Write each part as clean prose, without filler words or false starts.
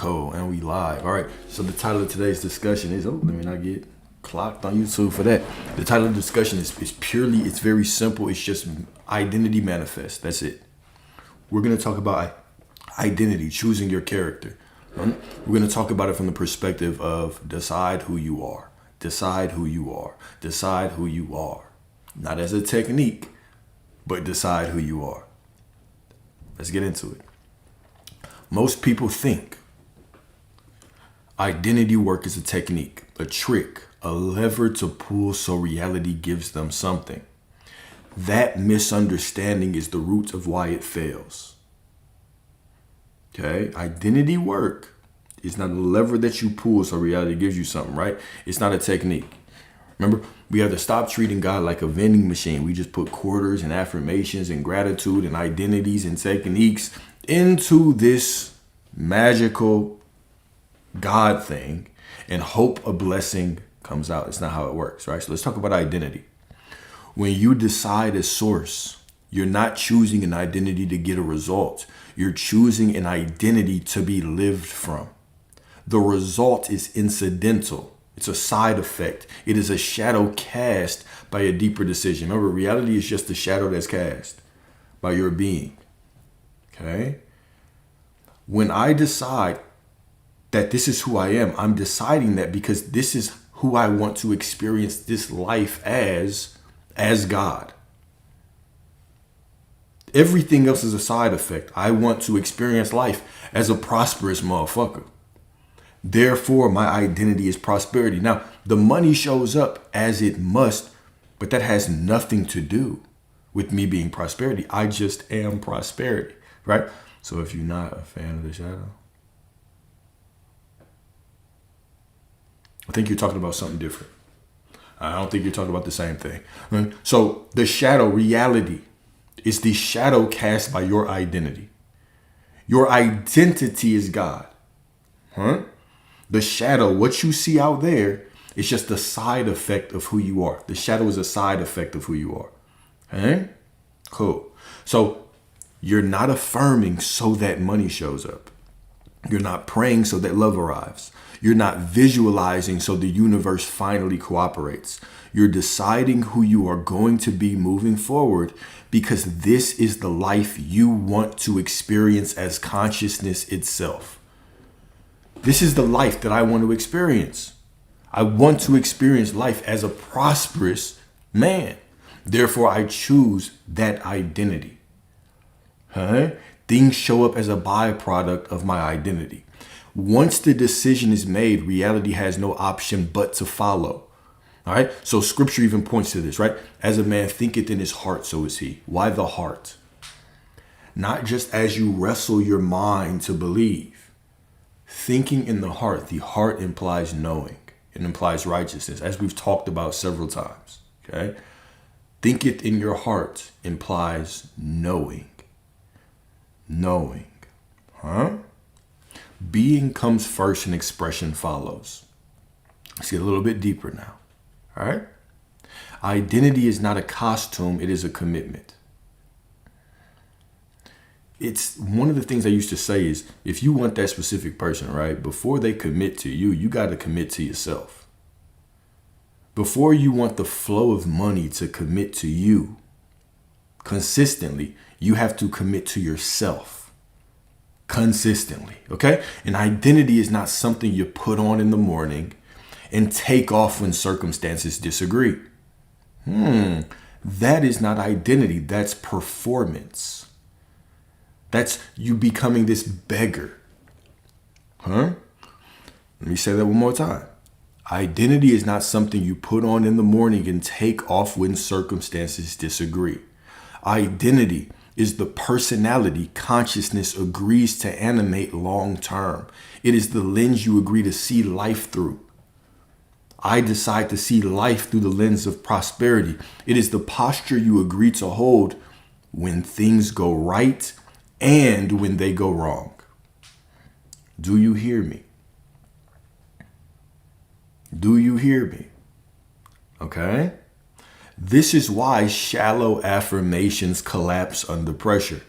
Cool, and we live. All right. So the title of today's discussion is, let me not get clocked on YouTube for that. The title of the discussion is purely, it's very simple. It's just identity manifest. That's it. We're going to talk about identity, choosing your character. We're going to talk about it from the perspective of decide who you are. Decide who you are. Decide who you are. Not as a technique, but decide who you are. Let's get into it. Most people think identity work is a technique, a trick, a lever to pull so reality gives them something. That misunderstanding is the root of why it fails. Okay? Identity work is not a lever that you pull so reality gives you something, right? It's not a technique. Remember, we have to stop treating God like a vending machine. We just put quarters and affirmations and gratitude and identities and techniques into this magical God thing and hope a blessing comes out. It's not how it works, right? So let's talk about identity. When you decide a source, you're not choosing an identity to get a result. You're choosing an identity to be lived from. The result is incidental. It's a side effect. It is a shadow cast by a deeper decision. Remember, reality is just a shadow that's cast by your being. Okay? When I decide that this is who I am, I'm deciding that because this is who I want to experience this life as God. Everything else is a side effect. I want to experience life as a prosperous motherfucker. Therefore, my identity is prosperity. Now, the money shows up as it must, but that has nothing to do with me being prosperity. I just am prosperity, right? So if you're not a fan of the shadow, I think you're talking about something different. I don't think you're talking about the same thing. Right? So the shadow, reality, is the shadow cast by your identity. Your identity is God. The shadow, what you see out there, is just a side effect of who you are. The shadow is a side effect of who you are. Okay? Cool. So you're not affirming so that money shows up. You're not praying so that love arrives. You're not visualizing so the universe finally cooperates. You're deciding who you are going to be moving forward because this is the life you want to experience as consciousness itself. This is the life that I want to experience. I want to experience life as a prosperous man. Therefore, I choose that identity. Things show up as a byproduct of my identity. Once the decision is made, reality has no option but to follow. All right. So scripture even points to this, right? As a man thinketh in his heart, so is he. Why the heart? Not just as you wrestle your mind to believe. Thinking in the heart implies knowing. It implies righteousness, as we've talked about several times. Okay. Thinketh in your heart implies knowing. Knowing. Being comes first and expression follows. Let's get a little bit deeper now. All right. Identity is not a costume. It is a commitment. It's one of the things I used to say is if you want that specific person, right, before they commit to you, you got to commit to yourself. Before you want the flow of money to commit to you consistently, you have to commit to yourself consistently. Okay. And identity is not something you put on in the morning and take off when circumstances disagree. That is not identity. That's performance. That's you becoming this beggar. Let me say that one more time. Identity is not something you put on in the morning and take off when circumstances disagree. Identity is the personality consciousness agrees to animate long term. It is the lens you agree to see life through. I decide to see life through the lens of prosperity. It is the posture you agree to hold when things go right and when they go wrong. Do you hear me? Do you hear me? Okay? This is why shallow affirmations collapse under pressure.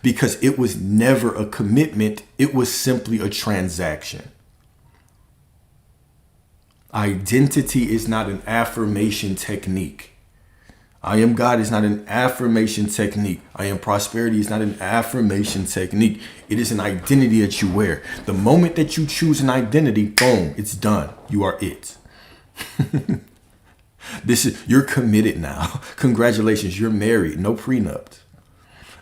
because it was never a commitment. It was simply a transaction. Identity is not an affirmation technique. I am God is not an affirmation technique. I am prosperity is not an affirmation technique. It is an identity that you wear. The moment that you choose an identity, boom, it's done. You are it. You're committed now. Congratulations, you're married. No prenup.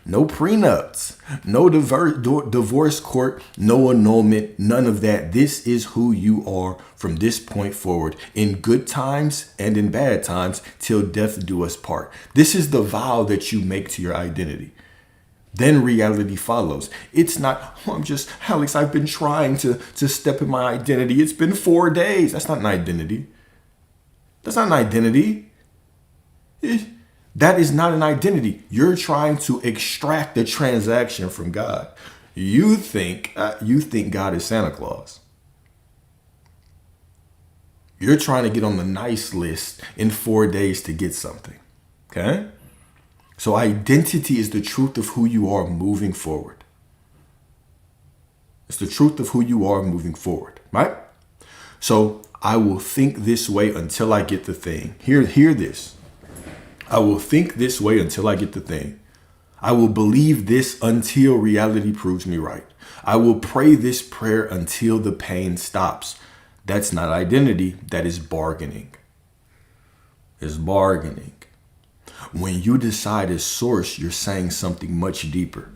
No prenups, no divorce court, no annulment, none of that. This is who you are from this point forward, in good times and in bad times, till death do us part. This is the vow that you make to your identity. Then reality follows. It's not, Alex, I've been trying to step in my identity. It's been 4 days. That's not an identity. That's not an identity. That is not an identity. You're trying to extract the transaction from God. You think God is Santa Claus. You're trying to get on the nice list in 4 days to get something. Okay? So identity is the truth of who you are moving forward. It's the truth of who you are moving forward, right? So I will think this way until I get the thing. Hear this. I will think this way until I get the thing. I will believe this until reality proves me right. I will pray this prayer until the pain stops. That's not identity. That is bargaining. It's bargaining. When you decide as source, you're saying something much deeper.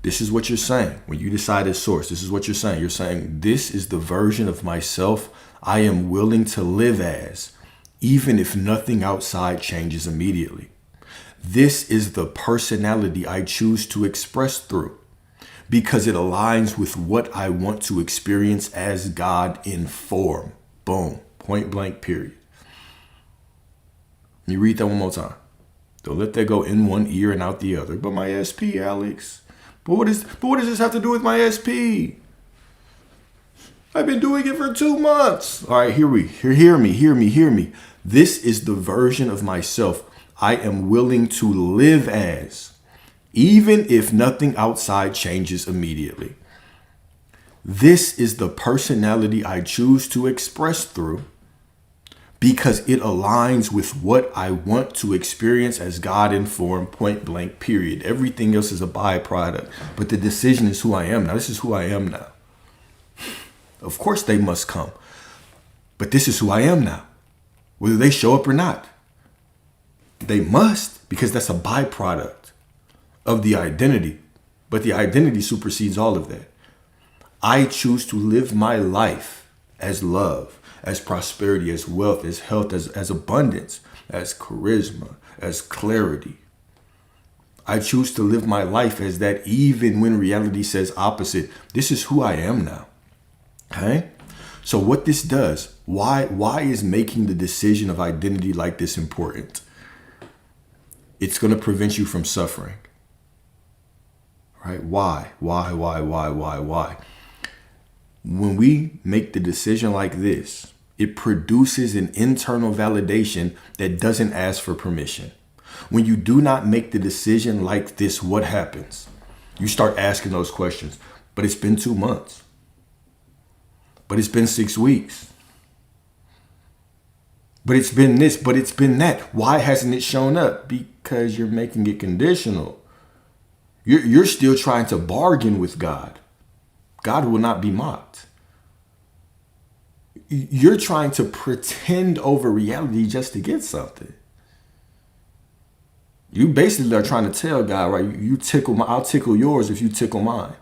This is what you're saying. When you decide as source, this is what you're saying. You're saying, this is the version of myself I am willing to live as, even if nothing outside changes immediately. This is the personality I choose to express through, because it aligns with what I want to experience as God in form. Boom. Point blank, period. Let me read that one more time. Don't let that go in one ear and out the other. But my SP, Alex. But what does this have to do with my SP? I've been doing it for 2 months. All right, hear me. This is the version of myself I am willing to live as, even if nothing outside changes immediately. This is the personality I choose to express through, because it aligns with what I want to experience as God in form, point blank, period. Everything else is a byproduct, but the decision is who I am now. This is who I am now. Of course they must come, but this is who I am now, whether they show up or not. They must, because that's a byproduct of the identity, but the identity supersedes all of that. I choose to live my life as love, as prosperity, as wealth, as health, as abundance, as charisma, as clarity. I choose to live my life as that, even when reality says opposite. This is who I am now. Okay? So what this does, why is making the decision of identity like this important? It's going to prevent you from suffering. Right? Why? When we make the decision like this, it produces an internal validation that doesn't ask for permission. When you do not make the decision like this, what happens? You start asking those questions. But it's been 2 months. But it's been 6 weeks. But it's been this, but it's been that. Why hasn't it shown up? Because you're making it conditional. You're still trying to bargain with God. God will not be mocked. You're trying to pretend over reality just to get something. You basically are trying to tell God, right? I'll tickle yours if you tickle mine.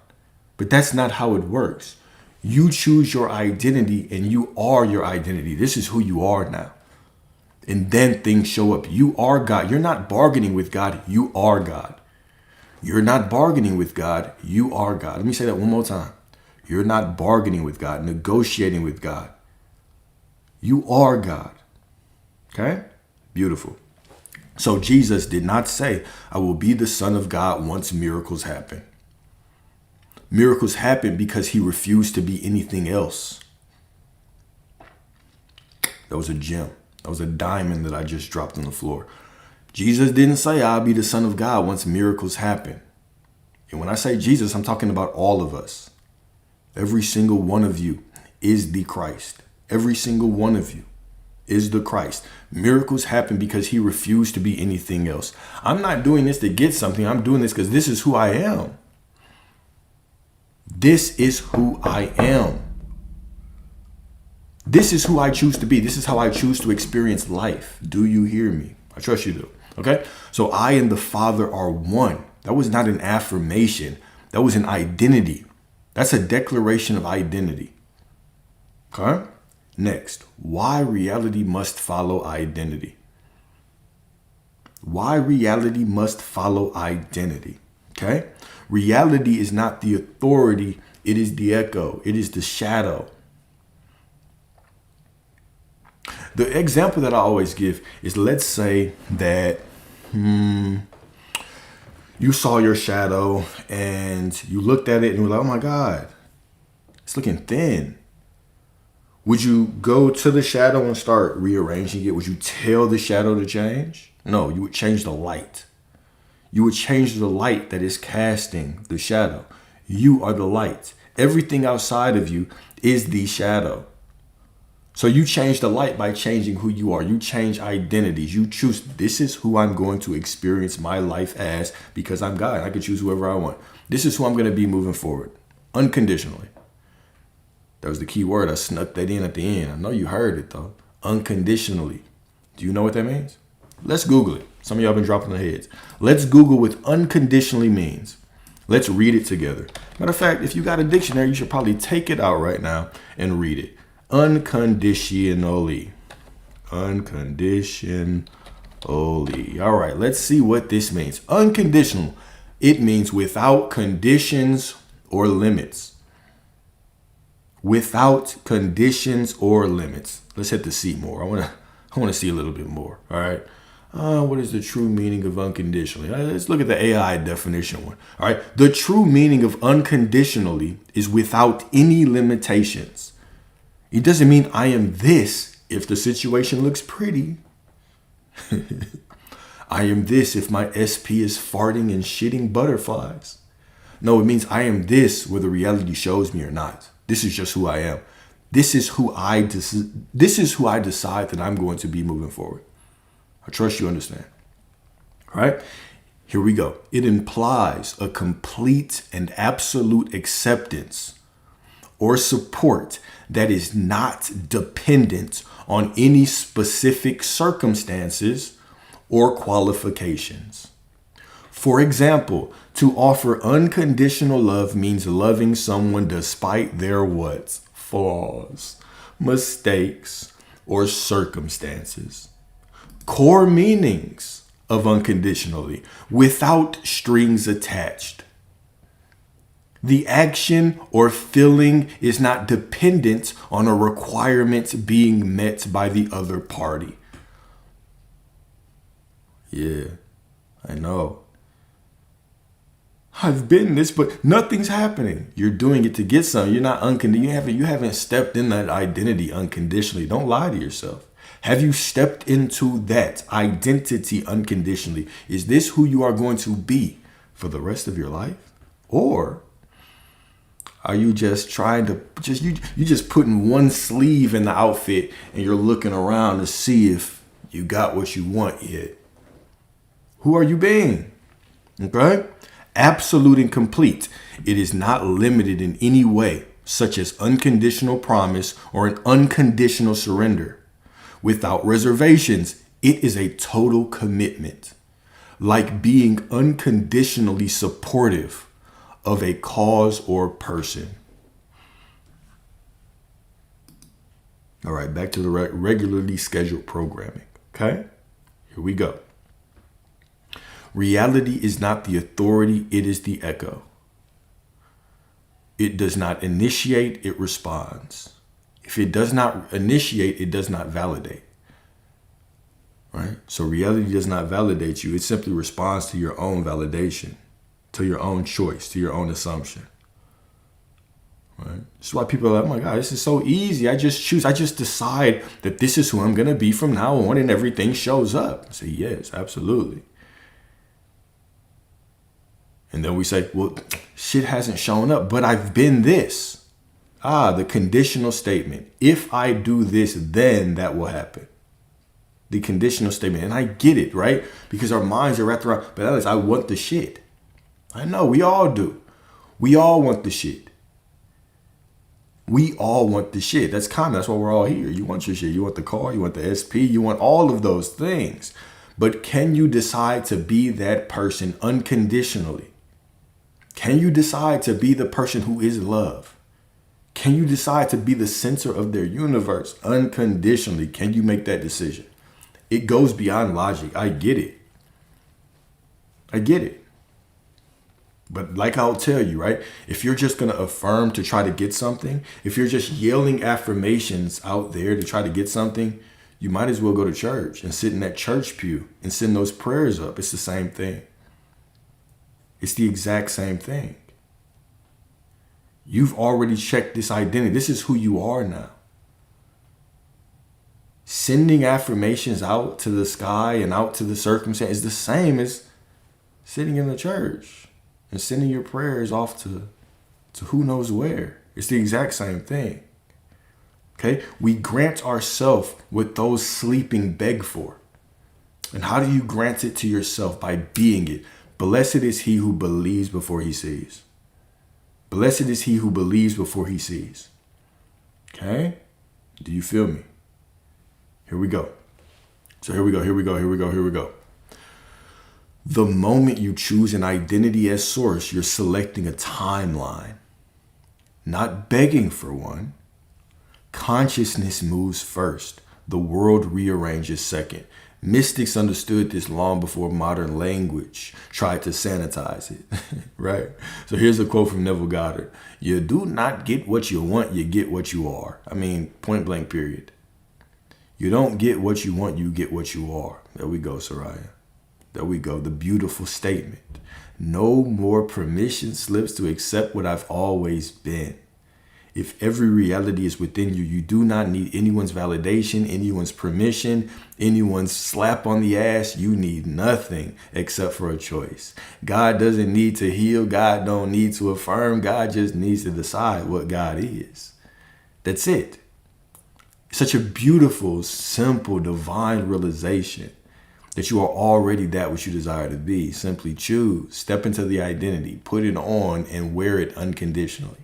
But that's not how it works. You choose your identity and you are your identity. This is who you are now. And then things show up. You are God. You're not bargaining with God. You are God. You're not bargaining with God. You are God. Let me say that one more time. You're not bargaining with God, negotiating with God. You are God. Okay? Beautiful. So Jesus did not say, I will be the Son of God once miracles happen. Miracles happen because he refused to be anything else. That was a gem. That was a diamond that I just dropped on the floor. Jesus didn't say, I'll be the Son of God once miracles happen. And when I say Jesus, I'm talking about all of us. Every single one of you is the Christ. Every single one of you is the Christ. Miracles happen because he refused to be anything else. I'm not doing this to get something. I'm doing this because this is who I am. This is who I am. This is who I choose to be. This is how I choose to experience life. Do you hear me? I trust you do. Okay? So I and the Father are one. That was not an affirmation. That was an identity. That's a declaration of identity. Okay? Next, why reality must follow identity. Why reality must follow identity. Okay? Reality is not the authority. It is the echo. It is the shadow. The example that I always give is, let's say that you saw your shadow and you looked at it and you were like, oh my God, it's looking thin. Would you go to the shadow and start rearranging it? Would you tell the shadow to change? No, you would change the light. You would change the light that is casting the shadow. You are the light. Everything outside of you is the shadow. So you change the light by changing who you are. You change identities. You choose, this is who I'm going to experience my life as, because I'm God. I can choose whoever I want. This is who I'm going to be moving forward, unconditionally. That was the key word. I snuck that in at the end. I know you heard it though. Unconditionally. Do you know what that means? Let's Google it. Some of y'all been dropping their heads. Let's Google what unconditionally means. Let's read it together. Matter of fact, if you got a dictionary, you should probably take it out right now and read it. Unconditionally. Unconditionally. All right, let's see what this means. Unconditional. It means without conditions or limits. Without conditions or limits. Let's hit the C more. I want to see a little bit more. All right. What is the true meaning of unconditionally? Let's look at the AI definition one. All right. The true meaning of unconditionally is without any limitations. It doesn't mean I am this if the situation looks pretty. I am this if my SP is farting and shitting butterflies. No, it means I am this whether reality shows me or not. This is just who I am. This is who I decide that I'm going to be moving forward. I trust you understand. All right, here we go. It implies a complete and absolute acceptance or support that is not dependent on any specific circumstances or qualifications. For example, to offer unconditional love means loving someone despite their what? Flaws, mistakes, or circumstances. Core meanings of unconditionally, without strings attached. The action or feeling is not dependent on a requirement being met by the other party. Yeah, I know. I've been this, but nothing's happening. You're doing it to get something. You're not unconditional. You haven't stepped in that identity unconditionally. Don't lie to yourself. Have you stepped into that identity unconditionally? Is this who you are going to be for the rest of your life? Or are you just trying to you just putting one sleeve in the outfit and you're looking around to see if you got what you want yet? Who are you being? Okay? Absolute and complete. It is not limited in any way, such as unconditional promise or an unconditional surrender. Without reservations, it is a total commitment, like being unconditionally supportive of a cause or person. All right, back to the regularly scheduled programming. Okay, here we go. Reality is not the authority, it is the echo. It does not initiate, it responds. If it does not initiate, it does not validate. Right? So reality does not validate you. It simply responds to your own validation, to your own choice, to your own assumption. Right? That's why people are like, oh my God, this is so easy. I just decide that this is who I'm going to be from now on and everything shows up. I say, yes, absolutely. And then we say, well, shit hasn't shown up, but I've been this. The conditional statement. If I do this, then that will happen. The conditional statement. And I get it, right? Because our minds are wrapped around, but Alex, I want the shit. I know, we all do. We all want the shit. We all want the shit. That's common. That's why we're all here. You want your shit. You want the car. You want the SP. You want all of those things. But can you decide to be that person unconditionally? Can you decide to be the person who is love? Can you decide to be the center of their universe unconditionally? Can you make that decision? It goes beyond logic. I get it. I get it. But like I'll tell you, right? If you're just going to affirm to try to get something, if you're just yelling affirmations out there to try to get something, you might as well go to church and sit in that church pew and send those prayers up. It's the same thing. It's the exact same thing. You've already checked this identity. This is who you are now. Sending affirmations out to the sky and out to the circumstance is the same as sitting in the church and sending your prayers off to who knows where. It's the exact same thing. Okay? We grant ourselves what those sleeping beg for. And how do you grant it to yourself? By being it. Blessed is he who believes before he sees. Blessed is he who believes before he sees. Okay? Do you feel me? Here we go. So here we go. The moment you choose an identity as source, you're selecting a timeline, not begging for one. Consciousness moves first. The world rearranges second. Mystics understood this long before modern language tried to sanitize it, right? So here's a quote from Neville Goddard. You do not get what you want, you get what you are. I mean, point blank, period. You don't get what you want, you get what you are. There we go, Soraya. There we go. The beautiful statement. No more permission slips to accept what I've always been. If every reality is within you, you do not need anyone's validation, anyone's permission, anyone's slap on the ass. You need nothing except for a choice. God doesn't need to heal. God don't need to affirm. God just needs to decide what God is. That's it. Such a beautiful, simple, divine realization that you are already that which you desire to be. Simply choose, step into the identity, put it on, and wear it unconditionally.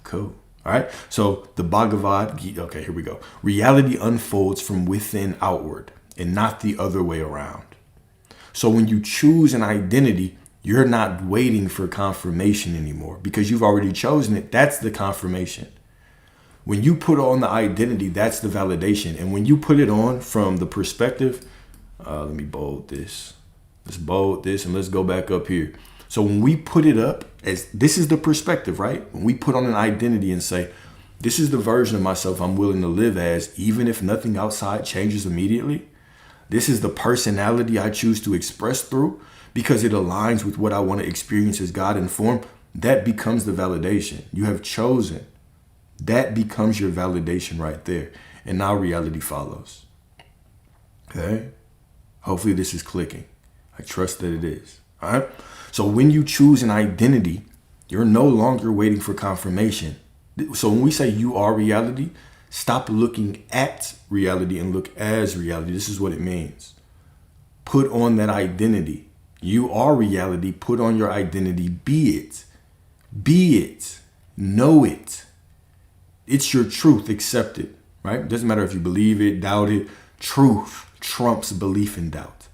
Cool. All right. So the Bhagavad Gita. Okay, here we go. Reality unfolds from within outward and not the other way around. So when you choose an identity, you're not waiting for confirmation anymore because you've already chosen it. That's the confirmation. When you put on the identity, that's the validation. And when you put it on from the perspective, let me bold this. Let's bold this and let's go back up here. So when we put it up as this is the perspective, right? When we put on an identity and say, this is the version of myself I'm willing to live as, even if nothing outside changes immediately. This is the personality I choose to express through because it aligns with what I want to experience as God in form. That becomes the validation. You have chosen. That becomes your validation right there. And now reality follows. Okay? Hopefully this is clicking. I trust that it is. All right? So when you choose an identity, you're no longer waiting for confirmation. So when we say you are reality, stop looking at reality and look as reality. This is what it means. Put on that identity. You are reality. Put on your identity. Be it. Be it. Know it. It's your truth. Accept it, right? It doesn't matter if you believe it, doubt it. Truth trumps belief and doubt.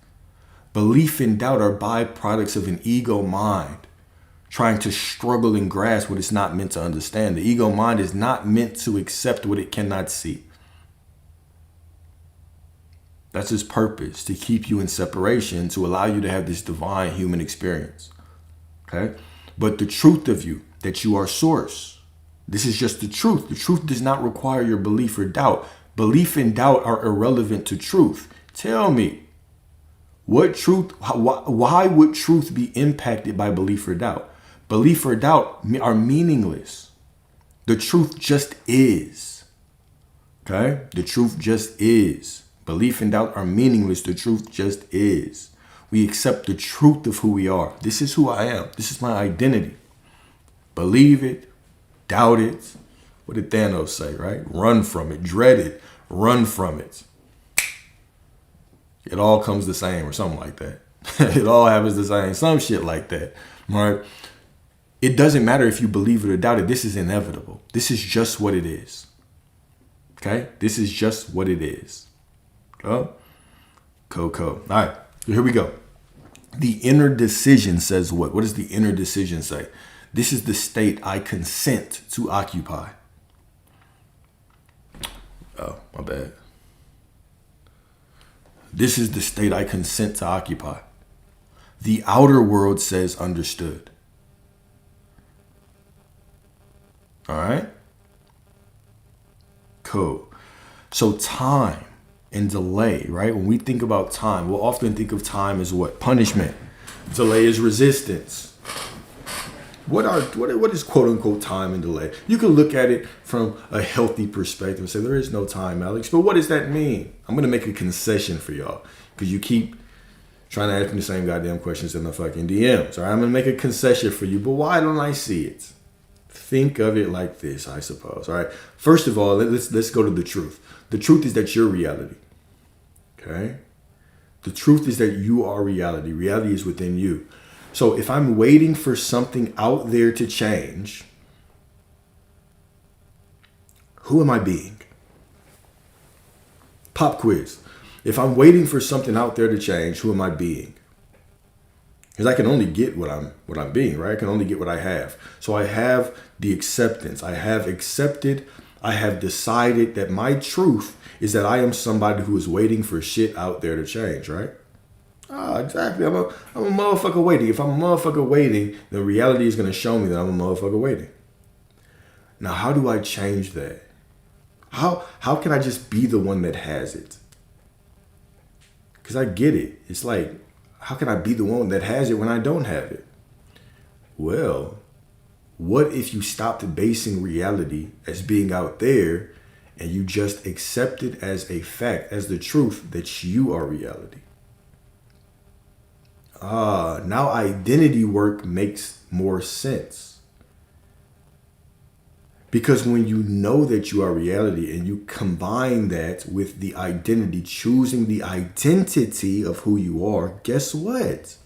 Belief and doubt are byproducts of an ego mind trying to struggle and grasp what it's not meant to understand. The ego mind is not meant to accept what it cannot see. That's its purpose, to keep you in separation, to allow you to have this divine human experience. Okay? But the truth of you, that you are source, this is just the truth. The truth does not require your belief or doubt. Belief and doubt are irrelevant to truth. Tell me, what truth? Why would truth be impacted by belief or doubt? Belief or doubt are meaningless. The truth just is. Okay? The truth just is. Belief and doubt are meaningless. The truth just is. We accept the truth of who we are. This is who I am. This is my identity. Believe it, doubt it. What did Thanos say, right? Run from it, dread it, run from it. It all comes the same or something like that. It all happens the same, some shit like that, right? It doesn't matter if you believe it or doubt it. This is inevitable. This is just what it is. Okay? This is just what it is. Oh, Coco. All right, here we go. The inner decision says what? What does the inner decision say? This is the state I consent to occupy. Oh, my bad. This is the state I consent to occupy. The outer world says understood. All right? Cool. So time and delay, right? When we think about time, we'll often think of time as what? Punishment. Delay is resistance. What is quote unquote time and delay? You can look at it from a healthy perspective and say there is no time, Alex. But what does that mean? I'm gonna make a concession for y'all because you keep trying to ask me the same goddamn questions in the fucking DMs. All right, I'm gonna make a concession for you, but why don't I see it? Think of it like this, I suppose. All right. First of all, let's go to the truth. The truth is that you're reality. Okay. The truth is that you are reality. Reality is within you. So if I'm waiting for something out there to change, who am I being? Pop quiz. If I'm waiting for something out there to change, who am I being? Because I can only get what I'm being, right? I can only get what I have. So I have the acceptance. I have accepted. I have decided that my truth is that I am somebody who is waiting for shit out there to change, right? Ah, exactly. I'm a motherfucker waiting. If I'm a motherfucker waiting, then reality is going to show me that I'm a motherfucker waiting. Now, how do I change that? How can I just be the one that has it? Because I get it. It's like, how can I be the one that has it when I don't have it? Well, what if you stopped basing reality as being out there and you just accept it as a fact, as the truth that you are reality? Now identity work makes more sense. Because when you know that you are reality and you combine that with the identity, choosing the identity of who you are, guess what?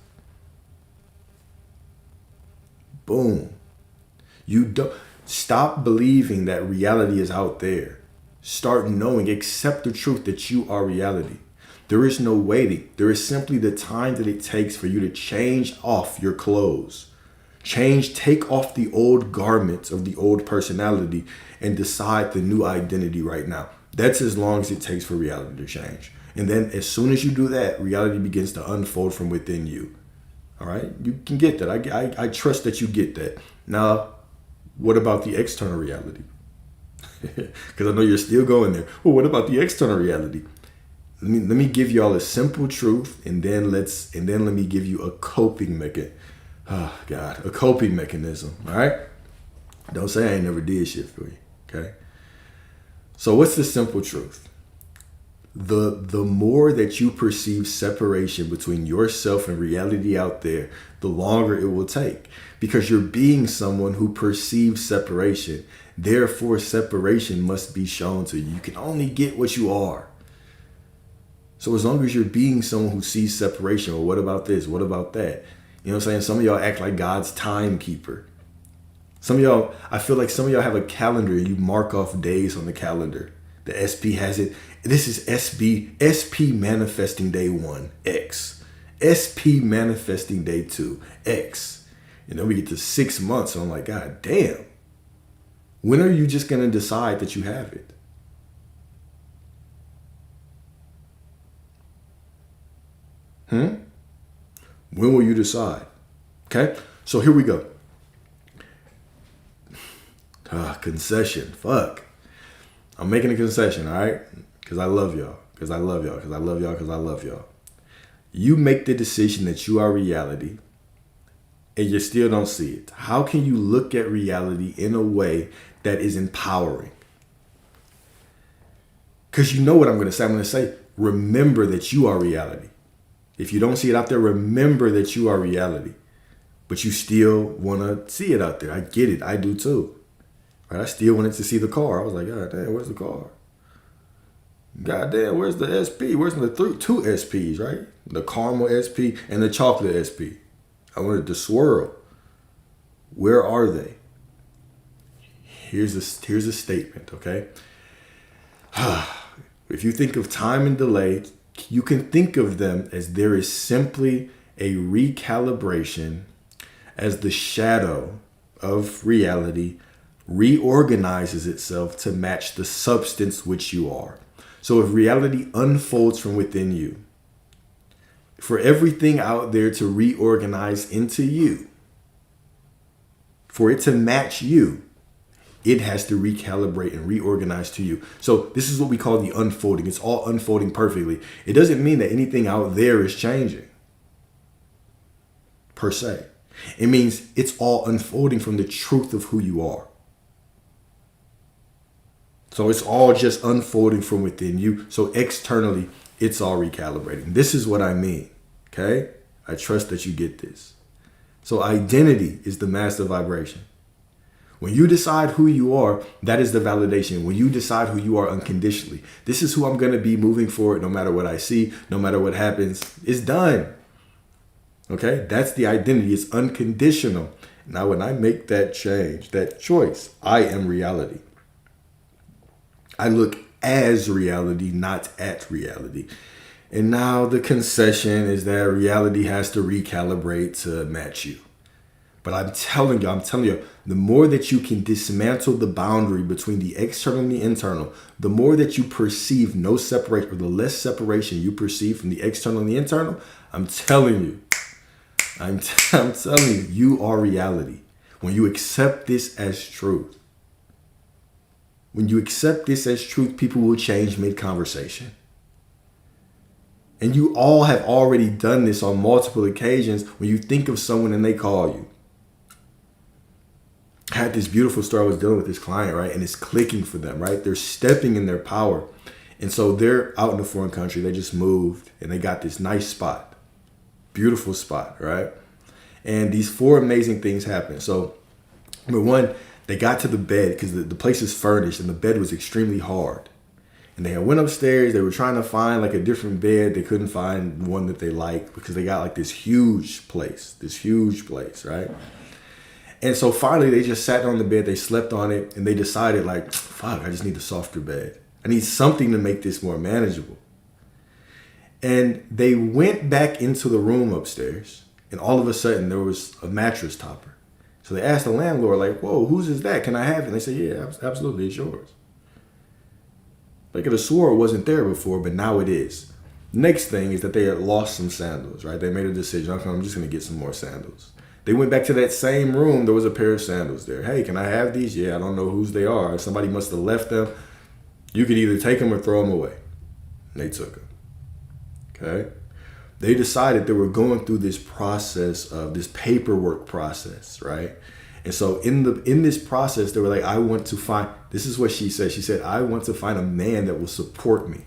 Boom. You don't stop believing that reality is out there. Start knowing, accept the truth that you are reality. There is no waiting. There is simply the time that it takes for you to change off your clothes. Take off the old garments of the old personality and decide the new identity right now. That's as long as it takes for reality to change. And then as soon as you do that, reality begins to unfold from within you. All right? You can get that. I trust that you get that. Now, what about the external reality? Because I know you're still going there. Well, what about the external reality? Let me give y'all a simple truth, and then let me give you a coping mechanism. Oh God, a coping mechanism. All right. Don't say I ain't never did shit for you. Okay. So what's the simple truth? The more that you perceive separation between yourself and reality out there, the longer it will take, because you're being someone who perceives separation. Therefore, separation must be shown to you. You can only get what you are. So as long as you're being someone who sees separation, well, what about this? What about that? You know what I'm saying? Some of y'all act like God's timekeeper. Some of y'all, I feel like some of y'all have a calendar and you mark off days on the calendar. The SP has it. This is SP manifesting day 1, X. SP manifesting day 2, X. And then we get to 6 months. And I'm like, God damn. When are you just going to decide that you have it? When will you decide? Okay, so here we go. Concession. Fuck. I'm making a concession, all right? Because I love y'all. Because I love y'all. Because I love y'all. Because I love y'all. You make the decision that you are reality and you still don't see it. How can you look at reality in a way that is empowering? Because you know what I'm going to say. I'm going to say, remember that you are reality. If you don't see it out there, remember that you are reality. But you still want to see it out there. I get it. I do too. Right? I still wanted to see the car. I was like, God damn, where's the car? God damn, where's the SP? Where's the two SPs, right? The caramel SP and the chocolate SP. I wanted to swirl. Where are they? Here's a statement, okay? If you think of time and delay, you can think of them as there is simply a recalibration as the shadow of reality reorganizes itself to match the substance which you are. So if reality unfolds from within you, for everything out there to reorganize into you, for it to match you, it has to recalibrate and reorganize to you. So this is what we call the unfolding. It's all unfolding perfectly. It doesn't mean that anything out there is changing, per se. It means it's all unfolding from the truth of who you are. So it's all just unfolding from within you. So externally, it's all recalibrating. This is what I mean, okay? I trust that you get this. So identity is the master vibration. When you decide who you are, that is the validation. When you decide who you are unconditionally, this is who I'm going to be moving forward no matter what I see, no matter what happens. It's done. Okay? That's the identity. It's unconditional. Now, when I make that change, that choice, I am reality. I look as reality, not at reality. And now the concession is that reality has to recalibrate to match you. But I'm telling you, the more that you can dismantle the boundary between the external and the internal, the more that you perceive no separation, or the less separation you perceive from the external and the internal, I'm telling you, you are reality. When you accept this as truth, people will change mid-conversation. And you all have already done this on multiple occasions when you think of someone and they call you. I had this beautiful story. I was dealing with this client, right? And it's clicking for them, right? They're stepping in their power. And so they're out in a foreign country. They just moved and they got this nice spot. Beautiful spot, right? And these 4 amazing things happened. So number one, they got to the bed because the place is furnished and the bed was extremely hard. And they went upstairs. They were trying to find like a different bed. They couldn't find one that they liked because they got like this huge place, right? And so finally they just sat on the bed. They slept on it and they decided like, fuck, I just need a softer bed. I need something to make this more manageable. And they went back into the room upstairs and all of a sudden there was a mattress topper. So they asked the landlord like, whoa, whose is that? Can I have it? And they said, yeah, absolutely, it's yours. They could have swore it wasn't there before, but now it is. Next thing is that they had lost some sandals, right? They made a decision, okay, I'm just going to get some more sandals. They went back to that same room. There was a pair of sandals there. Hey, can I have these? Yeah, I don't know whose they are. Somebody must have left them. You could either take them or throw them away. And they took them. Okay? They decided they were going through this process of this paperwork process, right? And so in this process, they were like, I want to find, this is what she said. She said, I want to find a man that will support me.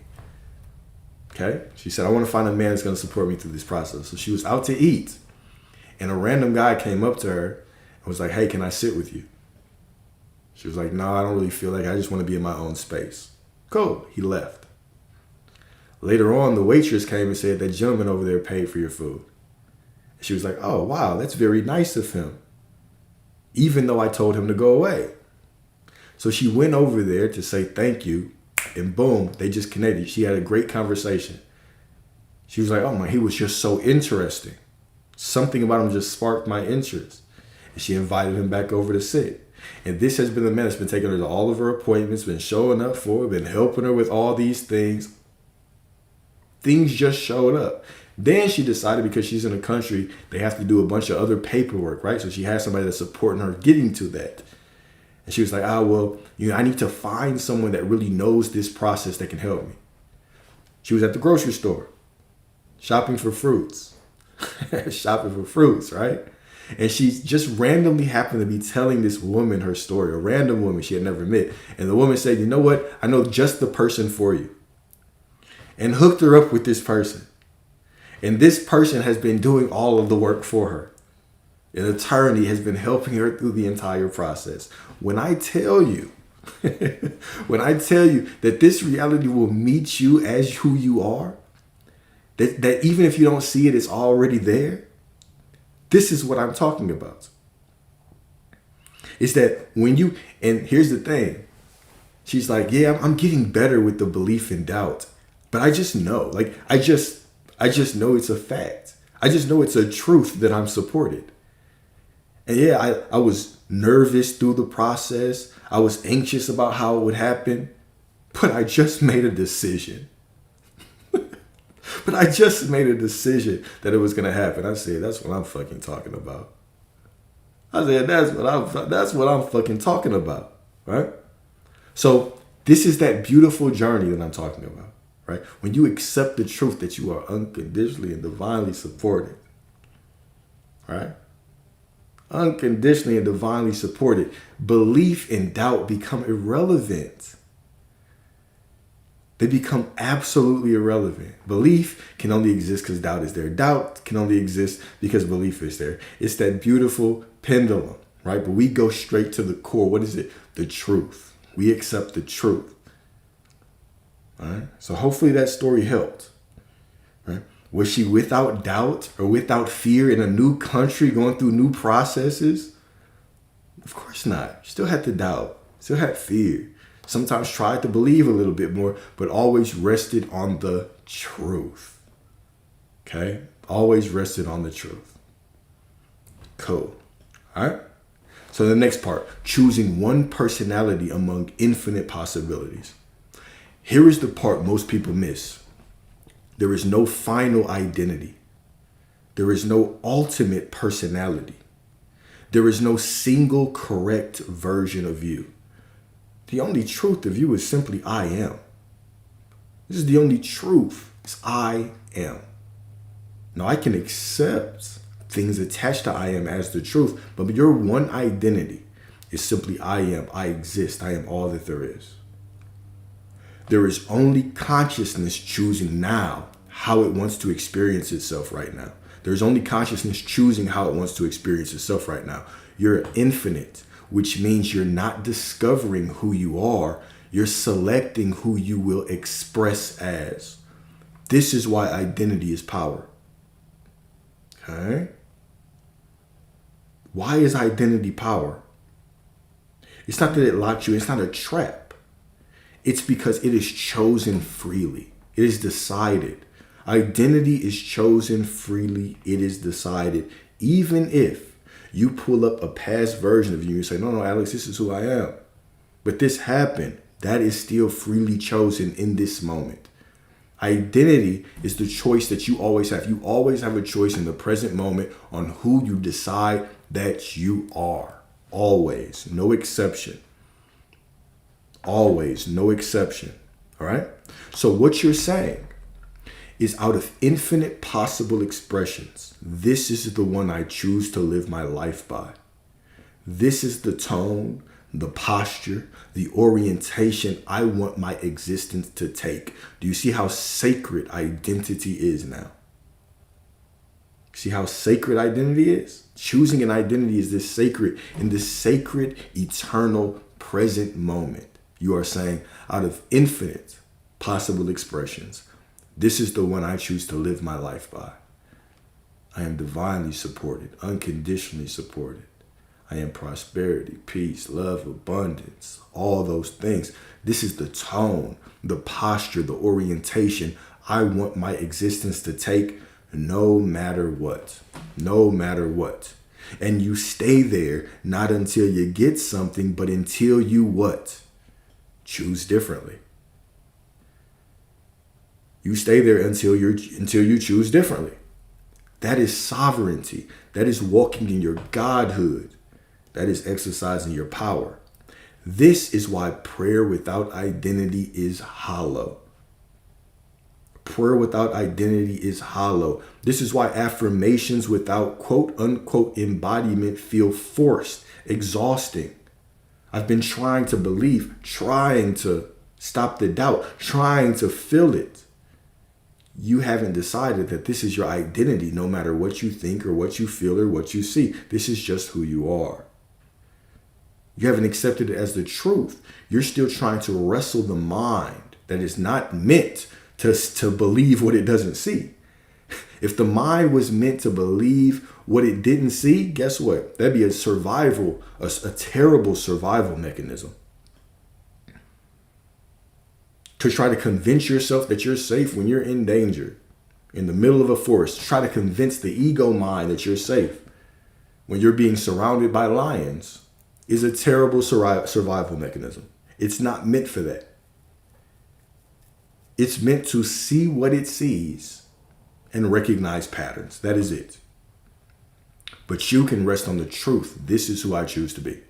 Okay? She said, I want to find a man that's going to support me through this process. So she was out to eat. And a random guy came up to her and was like, hey, can I sit with you? She was like, no, I don't really feel like I just want to be in my own space. Cool. He left. Later on, the waitress came and said, that gentleman over there paid for your food. And she was like, oh, wow, that's very nice of him. Even though I told him to go away. So she went over there to say thank you. And boom, they just connected. She had a great conversation. She was like, oh my, he was just so interesting. Something about him just sparked my interest. And she invited him back over to sit. And this has been the man that's been taking her to all of her appointments, been showing up for her, been helping her with all these things. Things just showed up. Then she decided because she's in a country, they have to do a bunch of other paperwork, right? So she has somebody that's supporting her getting to that. And she was like, well, I need to find someone that really knows this process that can help me. She was at the grocery store, shopping for fruits. Shopping for fruits, right? And she just randomly happened to be telling this woman her story, a random woman she had never met. And the woman said, you know what? I know just the person for you. And hooked her up with this person. And this person has been doing all of the work for her. An attorney has been helping her through the entire process. When I tell you, that this reality will meet you as who you are, that even if you don't see it, it's already there. This is what I'm talking about. It's that when you, and here's the thing. She's like, yeah, I'm getting better with the belief and doubt. But I just know, like, I just know it's a fact. I just know it's a truth that I'm supported. And yeah, I was nervous through the process. I was anxious about how it would happen. But I just made a decision. But I just made a decision that it was going to happen. I said, that's what I'm fucking talking about. I said, that's what I'm fucking talking about, right? So this is that beautiful journey that I'm talking about, right? When you accept the truth that you are unconditionally and divinely supported, right? Unconditionally and divinely supported, belief and doubt become irrelevant. They become absolutely irrelevant. Belief can only exist because doubt is there. Doubt can only exist because belief is there. It's that beautiful pendulum, right? But we go straight to the core. What is it? The truth. We accept the truth. All right? So hopefully that story helped. Right? Was she without doubt or without fear in a new country going through new processes? Of course not. She still had to doubt. Still had fear. Sometimes tried to believe a little bit more, but always rested on the truth. Okay? Always rested on the truth. Cool. All right? So the next part, choosing one personality among infinite possibilities. Here is the part most people miss. There is no final identity. There is no ultimate personality. There is no single correct version of you. The only truth of you is simply I am. This is the only truth. It's I am. Now I can accept things attached to I am as the truth, but your one identity is simply I am. I exist. I am all that there is. There is only consciousness choosing now how it wants to experience itself right now. There's only consciousness choosing how it wants to experience itself right now. You're infinite, which means you're not discovering who you are. You're selecting who you will express as. This is why identity is power. Okay? Why is identity power? It's not that it locks you. It's not a trap. It's because it is chosen freely. It is decided. Identity is chosen freely. It is decided. Even if you pull up a past version of you and say, no, Alex, this is who I am. But this happened. That is still freely chosen in this moment. Identity is the choice that you always have. You always have a choice in the present moment on who you decide that you are. Always. No exception. Always. No exception. All right? So what you're saying is, out of infinite possible expressions, this is the one I choose to live my life by. This is the tone, the posture, the orientation I want my existence to take. Do you see how sacred identity is now? See how sacred identity is? Choosing an identity is this sacred, in this sacred, eternal, present moment. You are saying, out of infinite possible expressions, this is the one I choose to live my life by. I am divinely supported, unconditionally supported. I am prosperity, peace, love, abundance, all those things. This is the tone, the posture, the orientation I want my existence to take, no matter what. No matter what. And you stay there not until you get something, but until you what? Choose differently. You stay there until you choose differently. That is sovereignty. That is walking in your godhood. That is exercising your power. This is why prayer without identity is hollow. Prayer without identity is hollow. This is why affirmations without quote unquote embodiment feel forced, exhausting. I've been trying to believe, trying to stop the doubt, trying to feel it. you haven't decided that this is your identity, no matter what you think or what you feel or what you see. This is just who you are. You haven't accepted it as the truth. You're still trying to wrestle the mind that is not meant to believe what it doesn't see. If the mind was meant to believe what it didn't see, guess what? That'd be a terrible survival mechanism. To try to convince yourself that you're safe when you're in danger, in the middle of a forest. Try to convince the ego mind that you're safe when you're being surrounded by lions is a terrible survival mechanism. It's not meant for that. It's meant to see what it sees and recognize patterns. That is it. But you can rest on the truth. This is who I choose to be.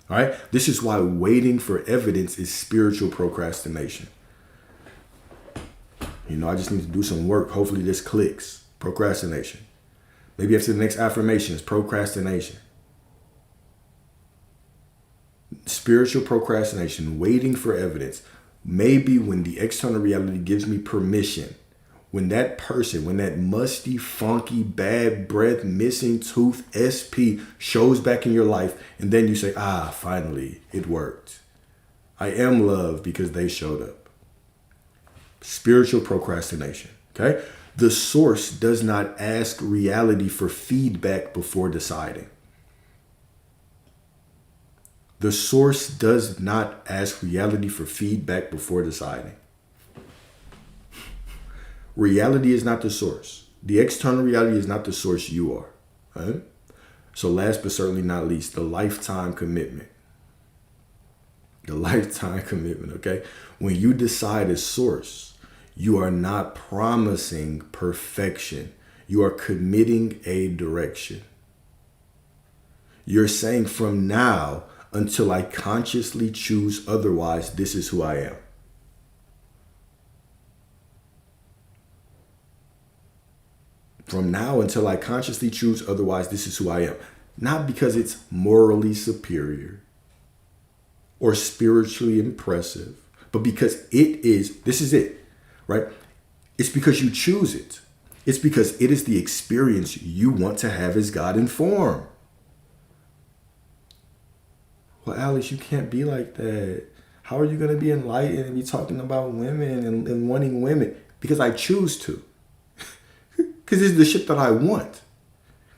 All right? This is why waiting for evidence is spiritual procrastination. I just need to do some work. Hopefully this clicks. Procrastination. Maybe after the next affirmation is procrastination. Spiritual procrastination, waiting for evidence. Maybe when the external reality gives me permission, when that person, when that musty, funky, bad breath, missing tooth SP shows back in your life, and then you say, finally, it worked. I am loved because they showed up. Spiritual procrastination, okay? The source does not ask reality for feedback before deciding. The source does not ask reality for feedback before deciding. Reality is not the source. The external reality is not the source, you are. Right? So last but certainly not least, the lifetime commitment. The lifetime commitment, okay? When you decide a source, you are not promising perfection. You are committing a direction. You're saying from now until I consciously choose otherwise, this is who I am. From now until I consciously choose otherwise, this is who I am. Not because it's morally superior or spiritually impressive, but because this is it, right? It's because you choose it. It's because it is the experience you want to have as God informed. Well, Alex, you can't be like that. How are you going to be enlightened and be talking about women and wanting women? Because I choose to. Because this is the shit that I want.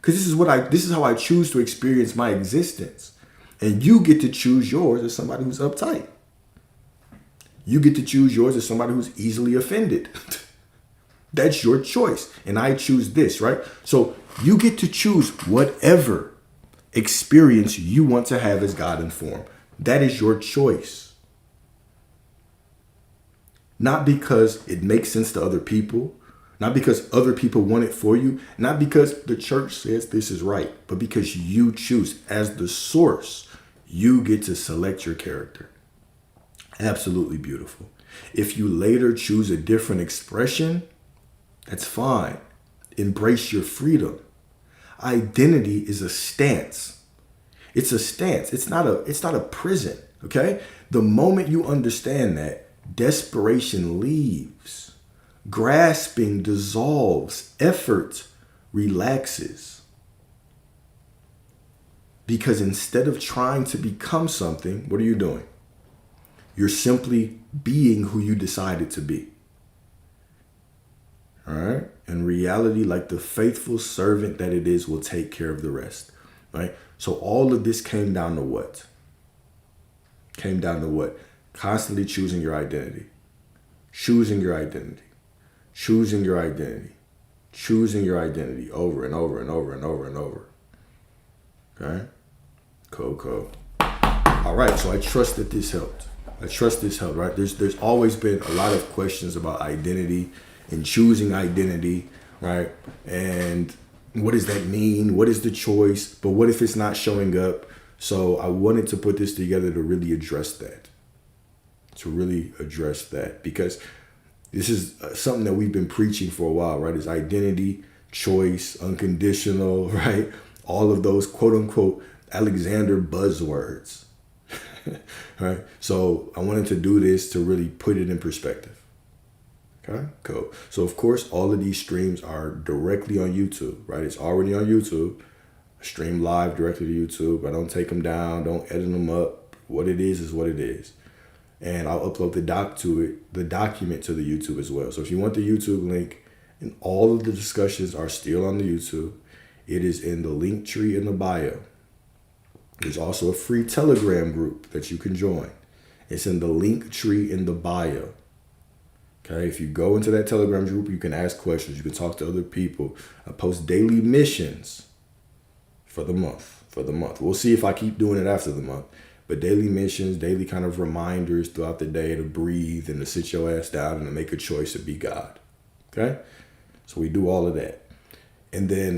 Because this is how I choose to experience my existence. And you get to choose yours as somebody who's uptight. You get to choose yours as somebody who's easily offended. That's your choice. And I choose this, right? So you get to choose whatever experience you want to have as God informed. That is your choice. Not because it makes sense to other people, not because other people want it for you, not because the church says this is right, but because you choose. As the source, you get to select your character. Absolutely beautiful. If you later choose a different expression, that's fine. Embrace your freedom. Identity is a stance. It's a stance. It's not a prison, okay? The moment you understand that, desperation leaves. Grasping dissolves. Effort relaxes. Because instead of trying to become something, what are you doing? You're simply being who you decided to be. All right? And reality, like the faithful servant that it is, will take care of the rest. Right? So all of this came down to what? Constantly choosing your identity. Choosing your identity. Choosing your identity. Choosing your identity over and over and over and over and over. Okay? Cool. All right, so I trust that this helped. Right? There's always been a lot of questions about identity and choosing identity, right? And what does that mean? What is the choice? But what if it's not showing up? So I wanted to put this together to really address that. Because this is something that we've been preaching for a while, right? Is identity, choice, unconditional, right? All of those quote unquote Alexander buzzwords. Right? So I wanted to do this to really put it in perspective. Okay, cool. So of course, all of these streams are directly on YouTube, right? It's already on YouTube. I stream live directly to YouTube. I don't take them down, don't edit them up. What it is what it is. And I'll upload the document to the YouTube as well. So if you want the YouTube link, and all of the discussions are still on the YouTube, it is in the link tree in the bio. There's also a free Telegram group that you can join. It's in the link tree in the bio. Okay, if you go into that Telegram group, you can ask questions. You can talk to other people. I post daily missions for the month. We'll see if I keep doing it after the month. But daily missions, daily kind of reminders throughout the day to breathe and to sit your ass down and to make a choice to be God. Okay? So we do all of that. And then,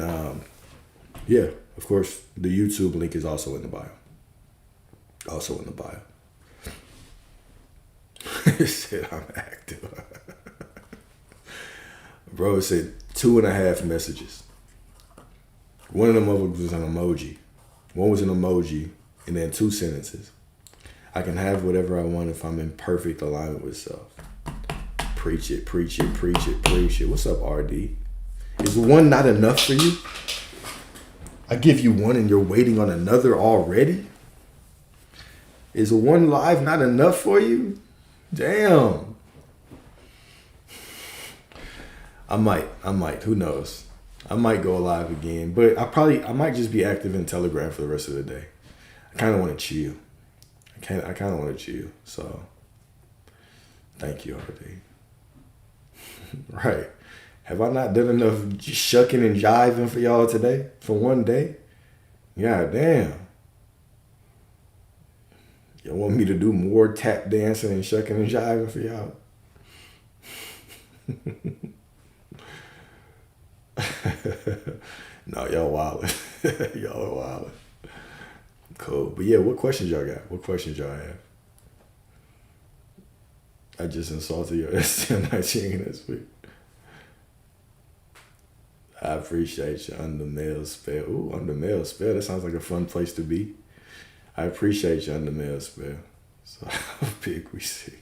yeah, of course, the YouTube link is also in the bio. Also in the bio. It said I'm active. Bro, it said 2.5 messages. One of them was an emoji. One was an emoji and then 2 sentences. I can have whatever I want if I'm in perfect alignment with self. Preach it, preach it, preach it, preach it. What's up, RD? Is one not enough for you? I give you one and you're waiting on another already? Is one live not enough for you? Damn. I might. Who knows? I might go live again, but I might just be active in Telegram for the rest of the day. I kind of want to chill. I kind of want to chill. So, thank you, RD. Right. Have I not done enough shucking and jiving for y'all today? For one day? God damn. Y'all want me to do more tap dancing and shucking and jiving for y'all? No, y'all wildin'. Y'all are wildin'. Cool. But yeah, what questions y'all got? What questions y'all have? I just insulted your STM19 this week. I appreciate you under mail spell. Ooh, under mail spell. That sounds like a fun place to be. I appreciate you under mail spell. So how big we sick.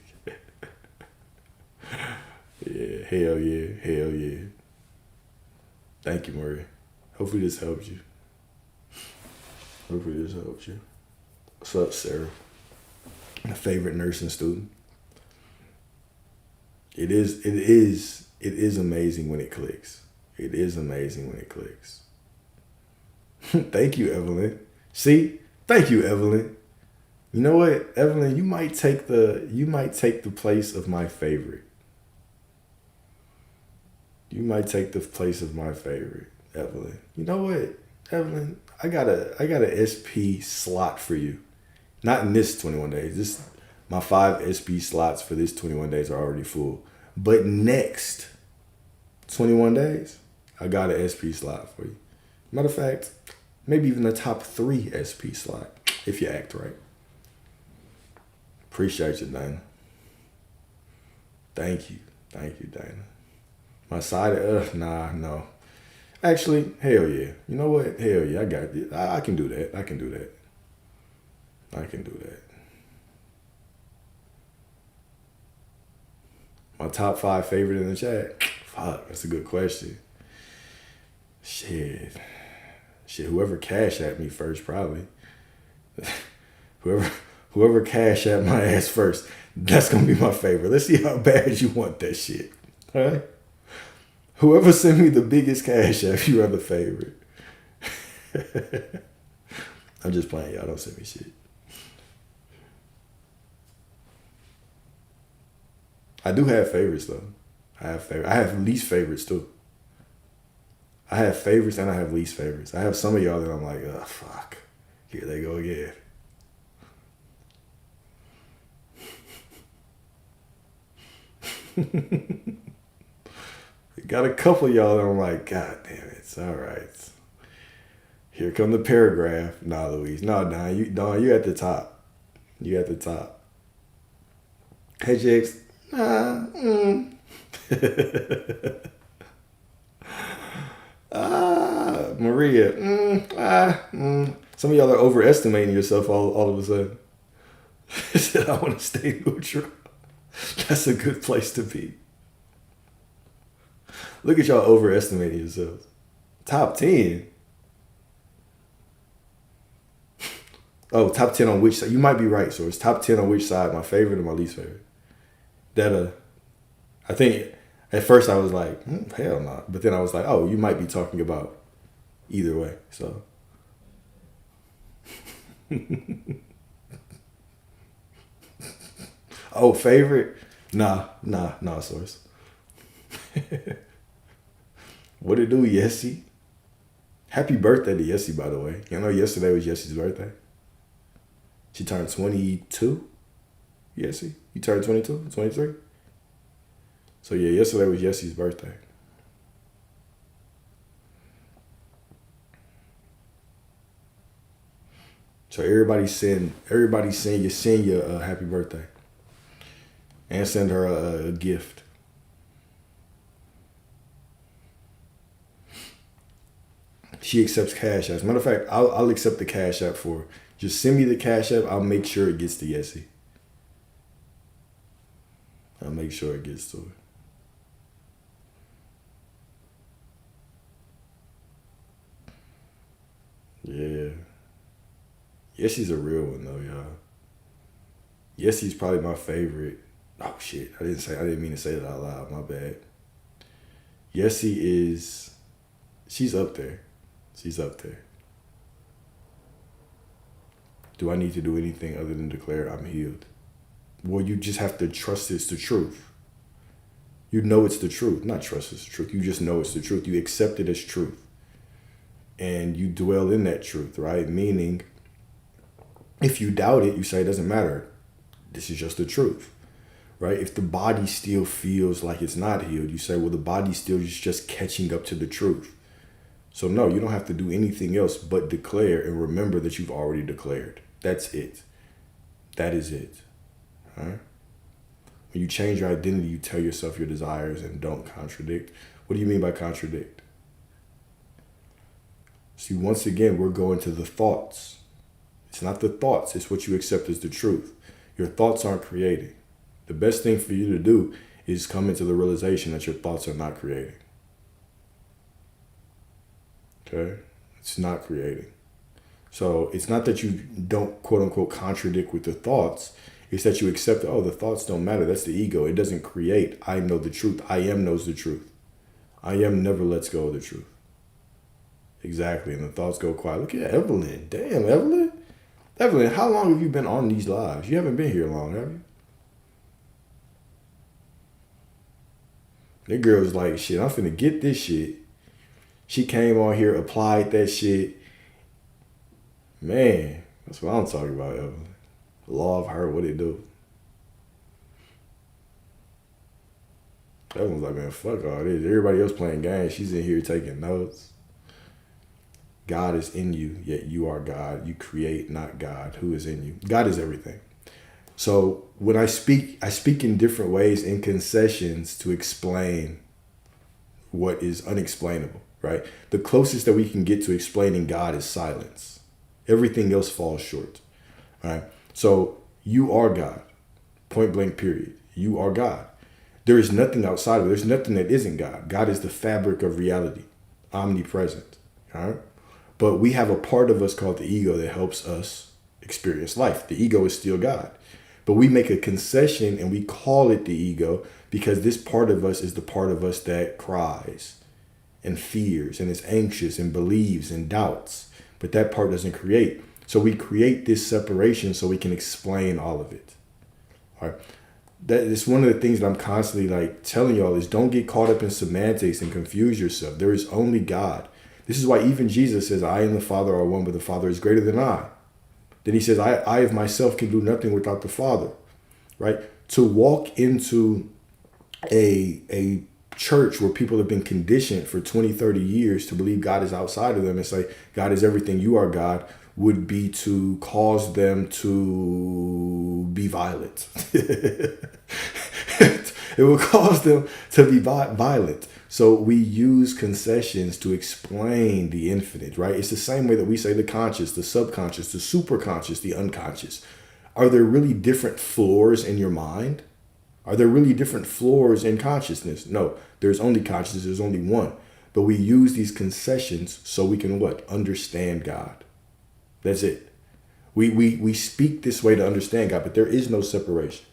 Yeah, hell yeah, hell yeah. Thank you, Maria. Hopefully this helps you. Hopefully this helps you. What's up, Sarah? My favorite nursing student. It is amazing when it clicks. It is amazing when it clicks. Thank you, Evelyn. See? Thank you, Evelyn. You know what, Evelyn, you might take the place of my favorite. You might take the place of my favorite, Evelyn. You know what, Evelyn? I got a SP slot for you. Not in this 21 days. My 5 SP slots for this 21 days are already full. But next 21 days, I got an SP slot for you. Matter of fact, maybe even the top 3 SP slot, if you act right. Appreciate you, Dana. Thank you, Dana. My side, no. Actually, hell yeah. You know what? Hell yeah, I got it. I can do that. I can do that. My top 5 favorite in the chat? Fuck, that's a good question. Shit, whoever cash at me first, probably. Whoever cash at my ass first, that's gonna be my favorite. Let's see how bad you want that shit. All right? Whoever sent me the biggest cash app, you are the favorite. I'm just playing, y'all. Don't send me shit. I do have favorites though. I have least favorites too. I have favorites and I have least favorites. I have some of y'all that I'm like, oh fuck. Here they go again. Got a couple of y'all that I'm like, God damn it, it's all right. Here come the paragraph. Nah, Louise. No, Don, you at the top. You at the top. Hey, Jakes. Maria. Some of y'all are overestimating yourself all of a sudden. Said I want to stay neutral. That's a good place to be. Look at y'all overestimating yourselves. Top 10. Oh, top 10 on which side? You might be right. So it's top 10 on which side? My favorite or my least favorite? That I think at first I was like, hell no. But then I was like, oh, you might be talking about either way. So. Oh, favorite? Nah, Source. What it do, Yessie? Happy birthday to Yessie, by the way. You know yesterday was Yessie's birthday. She turned 22. Yessie? You turned 22? 23? So yeah, yesterday was Yessie's birthday. So everybody send your happy birthday. And send her a gift. She accepts Cash App. As a matter of fact, I'll accept the Cash App for her. Just send me the Cash App. I'll make sure it gets to Yessie. I'll make sure it gets to her. Yeah. Yessie's a real one though, y'all. Yessie's probably my favorite. Oh shit! I didn't mean to say that out loud. My bad. Yessie she's up there. She's up there. Do I need to do anything other than declare I'm healed? Well, you just have to trust it's the truth. You know it's the truth. Not trust it's the truth. You just know it's the truth. You accept it as truth. And you dwell in that truth, right? Meaning, if you doubt it, you say it doesn't matter. This is just the truth, right? If the body still feels like it's not healed, you say, well, the body still is just catching up to the truth. So no, you don't have to do anything else but declare and remember that you've already declared. That's it. That is it. All right? When you change your identity, you tell yourself your desires and don't contradict. What do you mean by contradict? See, once again, we're going to the thoughts. It's not the thoughts. It's what you accept as the truth. Your thoughts aren't creating. The best thing for you to do is come into the realization that your thoughts are not creating. Okay? It's not creating. So it's not that you don't, quote unquote, contradict with the thoughts. It's that you accept, oh, the thoughts don't matter. That's the ego. It doesn't create. I know the truth. I am knows the truth. I am never lets go of the truth. Exactly. And the thoughts go quiet. Look at Evelyn. Damn, Evelyn. Evelyn, how long have you been on these lives? You haven't been here long, have you? That girl was like, shit, I'm finna get this shit. She came on here, applied that shit. Man, that's what I'm talking about, Evelyn. Law of her, what it do? Evelyn's like, man, fuck all this. Everybody else playing games. She's in here taking notes. God is in you, yet you are God. You create, not God. Who is in you? God is everything. So when I speak in different ways in concessions to explain what is unexplainable, right? The closest that we can get to explaining God is silence. Everything else falls short, right? So you are God, point blank period. You are God. There is nothing outside of it. There's nothing that isn't God. God is the fabric of reality, omnipresent, all right? But we have a part of us called the ego that helps us experience life. The ego is still God. But we make a concession and we call it the ego because this part of us is the part of us that cries and fears and is anxious and believes and doubts. But that part doesn't create. So we create this separation so we can explain all of it. All right. That is one of the things that I'm constantly like telling y'all is don't get caught up in semantics and confuse yourself. There is only God. This is why even Jesus says, I and the Father are one, but the Father is greater than I. Then he says, I of myself can do nothing without the Father, right? To walk into a church where people have been conditioned for 20, 30 years to believe God is outside of them and say, God is everything, you are God, would be to cause them to be violent. It will cause them to be violent. So we use concessions to explain the infinite, right? It's the same way that we say the conscious, the subconscious, the superconscious, the unconscious. Are there really different floors in your mind? Are there really different floors in consciousness? No, there's only consciousness, there's only one. But we use these concessions so we can what? Understand God. That's it. We speak this way to understand God, but there is no separation.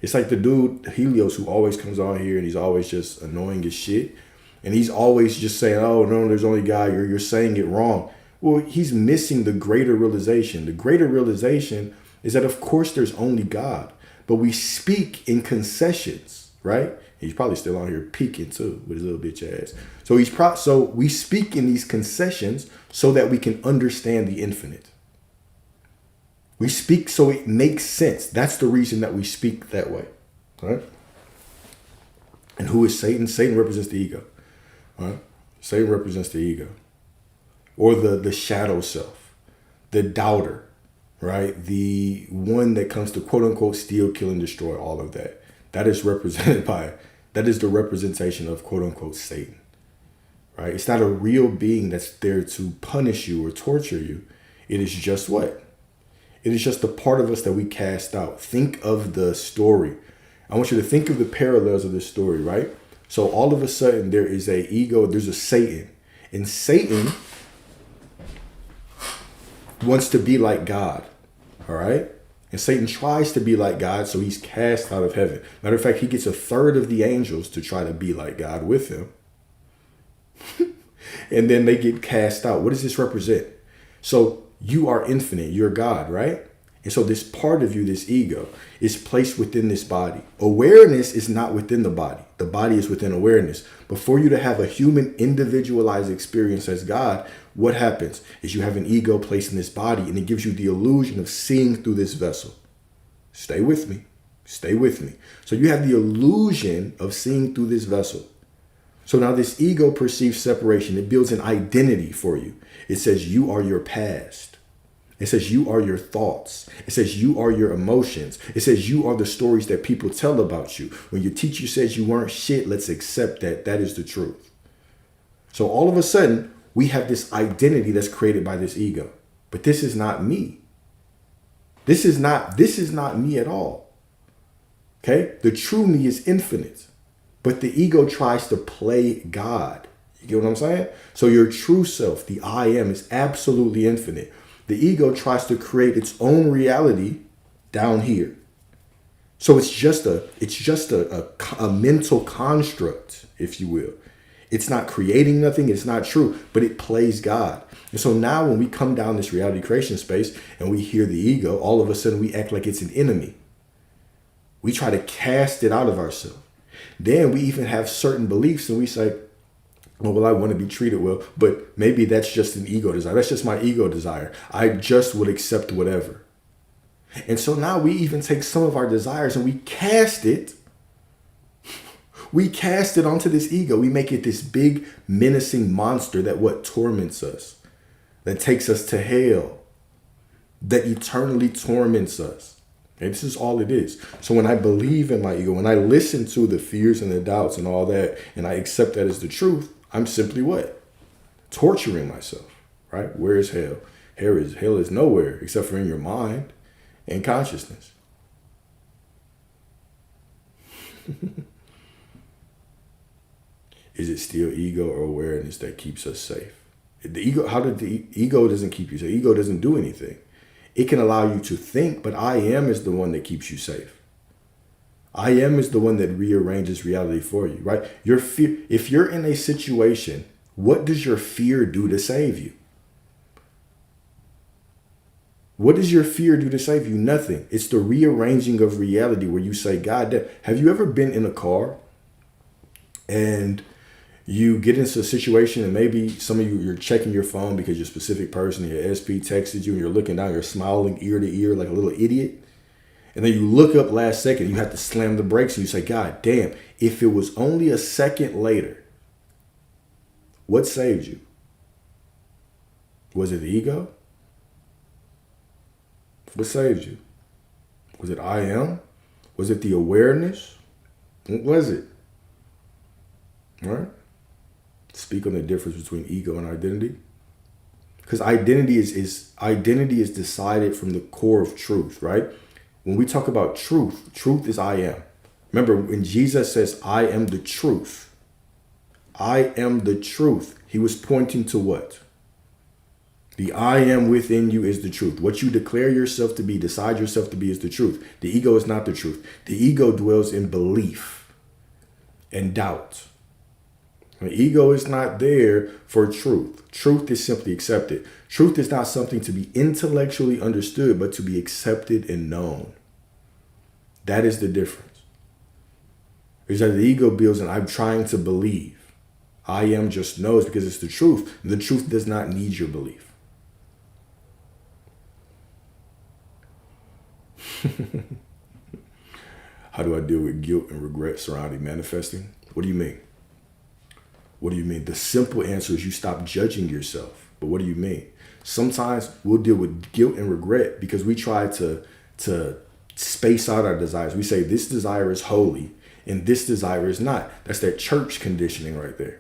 It's like the dude, Helios, who always comes on here and he's always just annoying as shit. And he's always just saying, oh, no, there's only God. You're saying it wrong. Well, he's missing the greater realization. The greater realization is that, of course, there's only God. But we speak in concessions, right? He's probably still on here peeking, too, with his little bitch ass. So we speak in these concessions so that we can understand the infinite. We speak so it makes sense. That's the reason that we speak that way, right? And who is Satan? Satan represents the ego. Right? Satan represents the ego, or the shadow self, the doubter, right? The one that comes to quote unquote steal, kill, and destroy all of that. That is the representation of quote unquote Satan, right? It's not a real being that's there to punish you or torture you. It is just what? It is just the part of us that we cast out. Think of the story. I want you to think of the parallels of this story, right? So all of a sudden there is a ego, there's a Satan. And Satan wants to be like God. All right? And Satan tries to be like God, so he's cast out of heaven. Matter of fact, he gets a third of the angels to try to be like God with him. And then they get cast out. What does this represent? So you are infinite. You're God, right? And so this part of you, this ego, is placed within this body. Awareness is not within the body. The body is within awareness. But for you to have a human individualized experience as God, what happens is you have an ego placed in this body, and it gives you the illusion of seeing through this vessel. Stay with me. Stay with me. So you have the illusion of seeing through this vessel. So now this ego perceives separation. It builds an identity for you. It says you are your past. It says you are your thoughts. It says you are your emotions. It says you are the stories that people tell about you. When your teacher says you weren't shit, let's accept that. That is the truth. So all of a sudden, we have this identity that's created by this ego. But this is not me. This is not me at all. Okay? The true me is infinite. But the ego tries to play God. You get what I'm saying? So your true self, the I am, is absolutely infinite. The ego tries to create its own reality down here. So it's just a mental construct, if you will. It's not creating nothing. It's not true, but it plays God. And so now when we come down this reality creation space and we hear the ego, all of a sudden we act like it's an enemy. We try to cast it out of ourselves. Then we even have certain beliefs and we say, oh, well, I want to be treated well, but maybe that's just an ego desire. That's just my ego desire. I just would accept whatever. And so now we even take some of our desires and we cast it. We cast it onto this ego. We make it this big menacing monster that what torments us, that takes us to hell, that eternally torments us. And this is all it is. So when I believe in my ego, when I listen to the fears and the doubts and all that, and I accept that as the truth, I'm simply what? Torturing myself, right? Where is hell? Hell is nowhere except for in your mind and consciousness. Is it still ego or awareness that keeps us safe? The ego doesn't keep you safe. Ego doesn't do anything. It can allow you to think, but I am is the one that keeps you safe. I am is the one that rearranges reality for you, right? Your fear, if you're in a situation, what does your fear do to save you? What does your fear do to save you? Nothing. It's the rearranging of reality where you say, God damn. Have you ever been in a car and you get into a situation and maybe some of you're checking your phone because you're a specific person, your SP texted you and you're looking down, you're smiling ear to ear like a little idiot. And then you look up last second, you have to slam the brakes and you say, God damn, if it was only a second later, what saved you? Was it the ego? What saved you? Was it I am? Was it the awareness? What was it? All right? Speak on the difference between ego and identity. Because identity is decided from the core of truth, right? When we talk about truth, truth is I am. Remember, when Jesus says, I am the truth, I am the truth, he was pointing to what? The I am within you is the truth. What you declare yourself to be, decide yourself to be, is the truth. The ego is not the truth. The ego dwells in belief and doubt. The ego is not there for truth. Truth is simply accepted. Truth is not something to be intellectually understood, but to be accepted and known. That is the difference. It's that the ego builds and I'm trying to believe. I am just knows because it's the truth. The truth does not need your belief. How do I deal with guilt and regret surrounding manifesting? What do you mean? What do you mean? The simple answer is you stop judging yourself. But what do you mean? Sometimes we'll deal with guilt and regret because we try to space out our desires. We say this desire is holy and this desire is not. That's that church conditioning right there.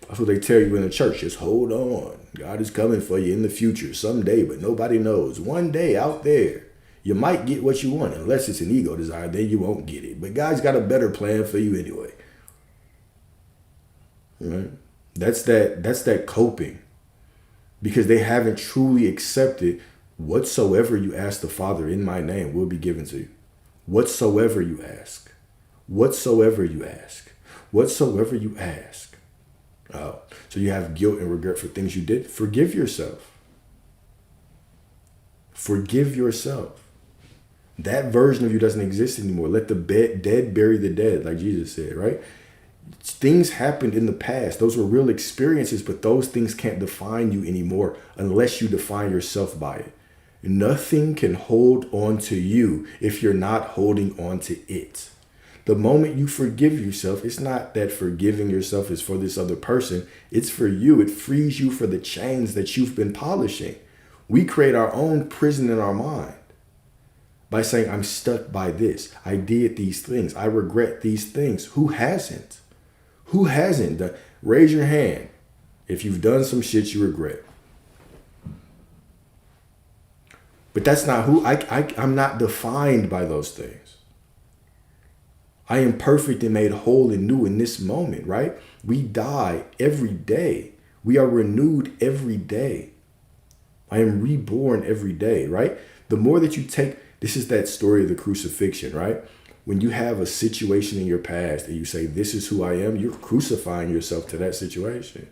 That's what they tell you in the church. Just hold on. God is coming for you in the future someday, but nobody knows. One day out there, you might get what you want, unless it's an ego desire, then you won't get it. But God's got a better plan for you anyway. Right? That's that coping. Because they haven't truly accepted whatsoever you ask the Father in my name will be given to you. Whatsoever you ask. Whatsoever you ask. Whatsoever you ask. Oh, so you have guilt and regret for things you did. Forgive yourself. Forgive yourself. That version of you doesn't exist anymore. Let the dead bury the dead, like Jesus said, right? Things happened in the past. Those were real experiences, but those things can't define you anymore unless you define yourself by it. Nothing can hold on to you if you're not holding on to it. The moment you forgive yourself, it's not that forgiving yourself is for this other person. It's for you. It frees you for the chains that you've been polishing. We create our own prison in our mind by saying, I'm stuck by this. I did these things. I regret these things. Who hasn't? Who hasn't? Raise your hand if you've done some shit you regret. But that's not who I'm not defined by those things. I am perfect and made whole and new in this moment, right? We die every day. We are renewed every day. I am reborn every day, right? The more that you take, this is that story of the crucifixion, right? When you have a situation in your past and you say, this is who I am, you're crucifying yourself to that situation.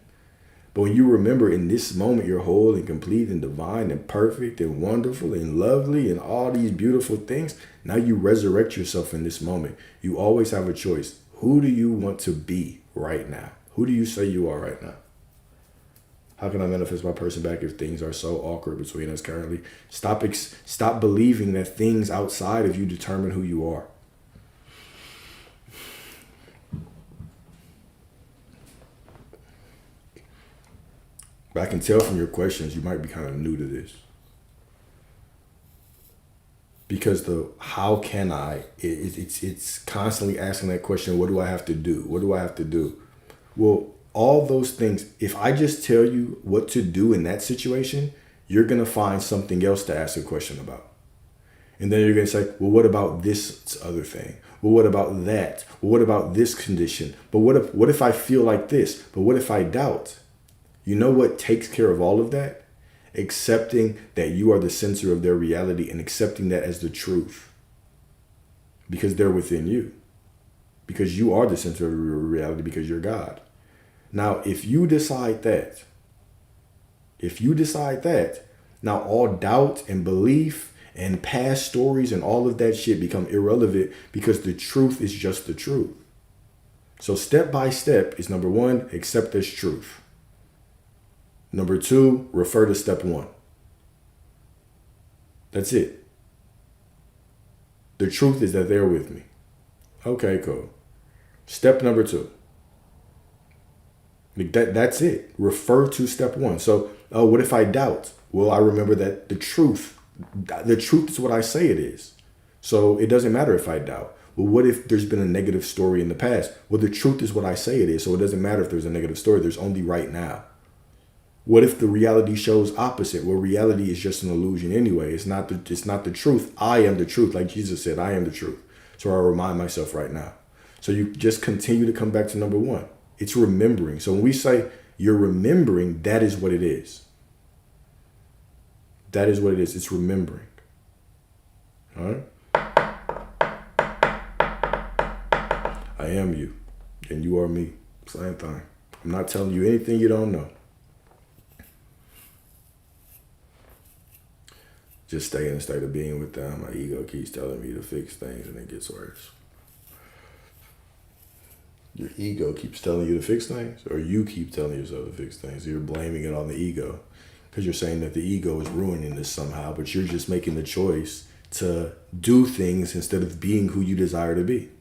But when you remember in this moment, you're whole and complete and divine and perfect and wonderful and lovely and all these beautiful things. Now you resurrect yourself in this moment. You always have a choice. Who do you want to be right now? Who do you say you are right now? How can I manifest my person back if things are so awkward between us currently? Stop believing that things outside of you determine who you are. But I can tell from your questions, you might be kind of new to this. Because the how can I, it's constantly asking that question, what do I have to do? What do I have to do? Well, all those things, if I just tell you what to do in that situation, you're going to find something else to ask a question about. And then you're going to say, well, what about this other thing? Well, what about that? Well, what about this condition? But what if I feel like this? But what if I doubt? You know what takes care of all of that? Accepting that you are the center of their reality and accepting that as the truth. Because they're within you. Because you are the center of your reality because you're God. Now, if you decide that, now all doubt and belief and past stories and all of that shit become irrelevant because the truth is just the truth. So step by step is number one, accept this truth. Number two, refer to step one. That's it. The truth is that they're with me. Okay, cool. Step number two. That's it. Refer to step one. So, what if I doubt? Well, I remember that the truth is what I say it is. So it doesn't matter if I doubt. Well, what if there's been a negative story in the past? Well, the truth is what I say it is. So it doesn't matter if there's a negative story. There's only right now. What if the reality shows opposite? Well, reality is just an illusion anyway. It's not the truth. I am the truth. Like Jesus said, I am the truth. So I remind myself right now. So you just continue to come back to number one. It's remembering. So when we say you're remembering, that is what it is. That is what it is. It's remembering. All right? I am you, and you are me. Same thing. I'm not telling you anything you don't know. Just stay in a state of being with them. My ego keeps telling me to fix things, and it gets worse. Your ego keeps telling you to fix things, or you keep telling yourself to fix things. You're blaming it on the ego because you're saying that the ego is ruining this somehow, but you're just making the choice to do things instead of being who you desire to be.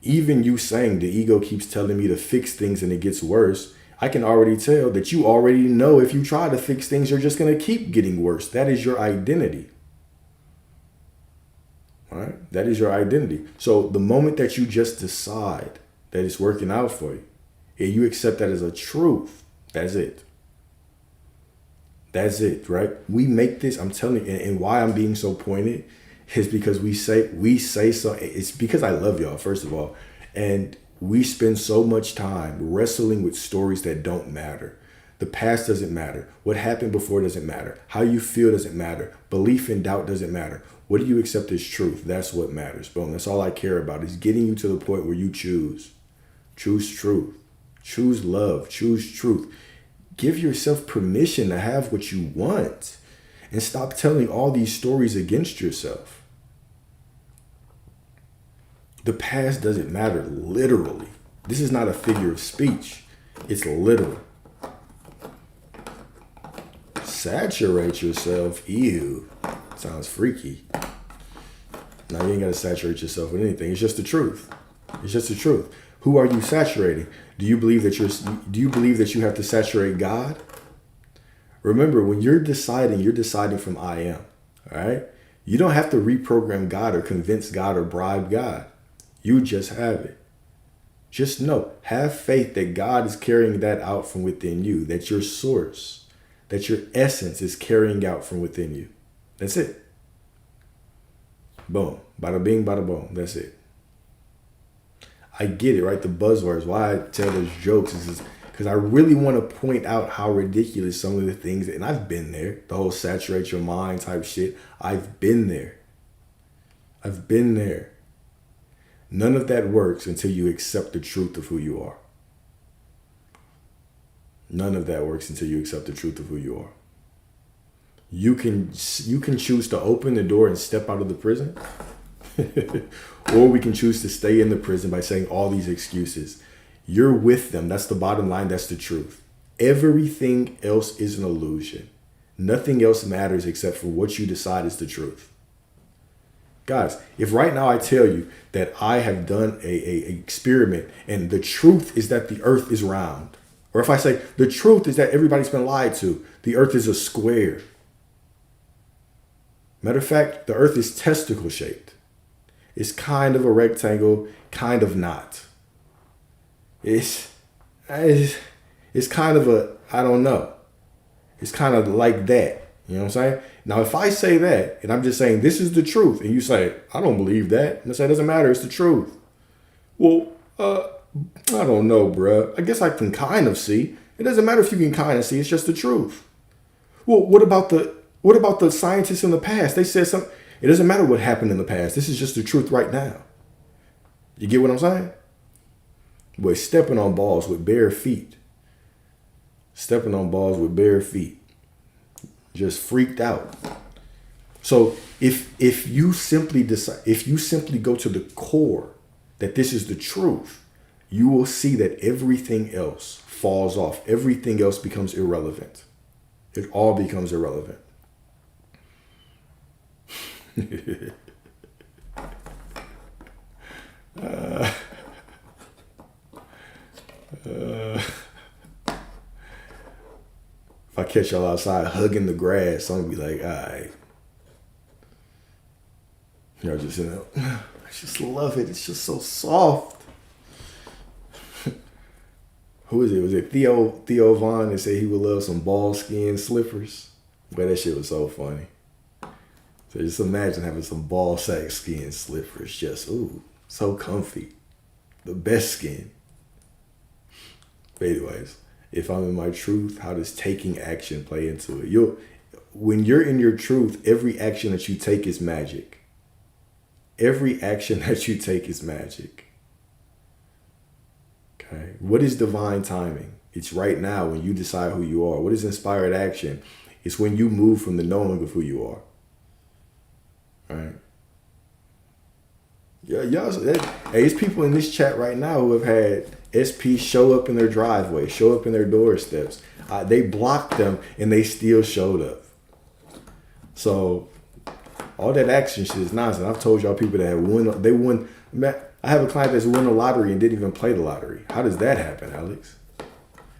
Even you saying the ego keeps telling me to fix things and it gets worse, I can already tell that you already know if you try to fix things, you're just going to keep getting worse. That is your identity. All right? That is your identity. So the moment that you just decide that it's working out for you, and you accept that as a truth, that's it. That's it, right? We make this, I'm telling you, and why I'm being so pointed is because we say so. It's because I love y'all, first of all. And we spend so much time wrestling with stories that don't matter. The past doesn't matter. What happened before doesn't matter. How you feel doesn't matter. Belief and doubt doesn't matter. What do you accept as truth? That's what matters. Boom. That's all I care about, is getting you to the point where you choose. Choose truth. Choose love. Choose truth. Give yourself permission to have what you want, and stop telling all these stories against yourself. The past doesn't matter, literally. This is not a figure of speech. It's literal. Saturate yourself. Ew. Sounds freaky. Now, you ain't got to saturate yourself with anything. It's just the truth. It's just the truth. Who are you saturating? Do you believe that you have to saturate God? Remember, when you're deciding from I am. All right? You don't have to reprogram God or convince God or bribe God. You just have it. Just know, have faith that God is carrying that out from within you, that your source, that your essence is carrying out from within you. That's it. Boom. Bada bing, bada boom. That's it. I get it, right? The buzzwords. Why I tell those jokes is because I really want to point out how ridiculous some of the things, and I've been there, the whole saturate your mind type shit. I've been there. I've been there. None of that works until you accept the truth of who you are. None of that works until you accept the truth of who you are. You can choose to open the door and step out of the prison. Or we can choose to stay in the prison by saying all these excuses. You're with them. That's the bottom line. That's the truth. Everything else is an illusion. Nothing else matters except for what you decide is the truth. Guys, if right now I tell you that I have done a experiment and the truth is that the earth is round, or if I say the truth is that everybody's been lied to, the earth is a square. Matter of fact, the earth is testicle shaped. It's kind of a rectangle, kind of not. It's kind of a, I don't know. It's kind of like that. You know what I'm saying? Now, if I say that, and I'm just saying this is the truth, and you say, I don't believe that, and I say, it doesn't matter, it's the truth. Well, I don't know, bruh. I guess I can kind of see. It doesn't matter if you can kind of see, it's just the truth. Well, what about the scientists in the past? They said something. It doesn't matter what happened in the past. This is just the truth right now. You get what I'm saying? Boy, stepping on balls with bare feet. Stepping on balls with bare feet. Just freaked out. So if you simply decide, if you simply go to the core that this is the truth, you will see that everything else falls off. Everything else becomes irrelevant. It all becomes irrelevant. If I catch y'all outside hugging the grass, I'm gonna be like, all right. Y'all just, I just love it. It's just so soft. Who is it? Was it Theo Vaughn that said he would love some ball skin slippers? But that shit was so funny. So just imagine having some ball sack skin slippers. Just, ooh, so comfy. The best skin. But anyways, if I'm in my truth, how does taking action play into it? When you're in your truth, every action that you take is magic. Every action that you take is magic. Okay. What is divine timing? It's right now when you decide who you are. What is inspired action? It's when you move from the knowing of who you are. Right? Yeah, y'all. Hey, it's people in this chat right now who have had SP show up in their driveway, show up in their doorsteps. They blocked them and they still showed up. So all that action shit is nonsense. I've told y'all people that have won. They won. I have a client that's won the lottery and didn't even play the lottery. How does that happen, Alex?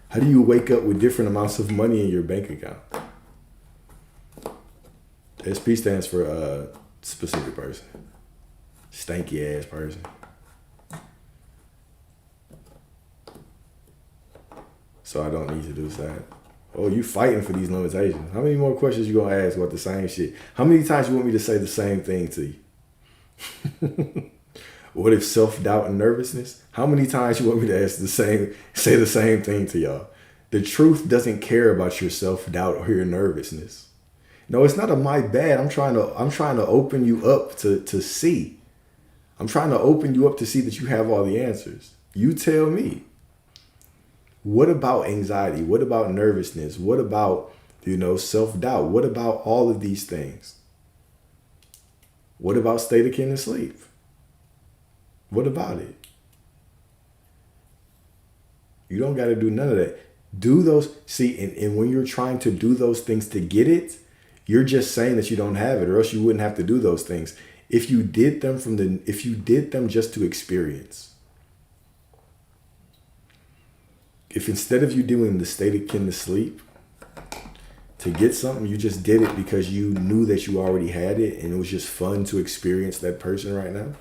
How do you wake up with different amounts of money in your bank account? SP stands for specific person. Stanky ass person. So I don't need to do that. Oh, you fighting for these limitations. How many more questions you gonna ask about the same shit? How many times you want me to say the same thing to you? What if self-doubt and nervousness? How many times you want me to say the same thing to y'all? The truth doesn't care about your self-doubt or your nervousness. No, it's not a my bad. I'm trying to open you up to see. I'm trying to open you up to see that you have all the answers. You tell me. What about anxiety? What about nervousness? What about, self-doubt? What about all of these things? What about state akin to sleep? What about it? You don't got to do none of that. Do those, and when you're trying to do those things to get it, you're just saying that you don't have it, or else you wouldn't have to do those things. If you did them just to experience. If instead of you doing the state akin to sleep to get something, you just did it because you knew that you already had it and it was just fun to experience that person right now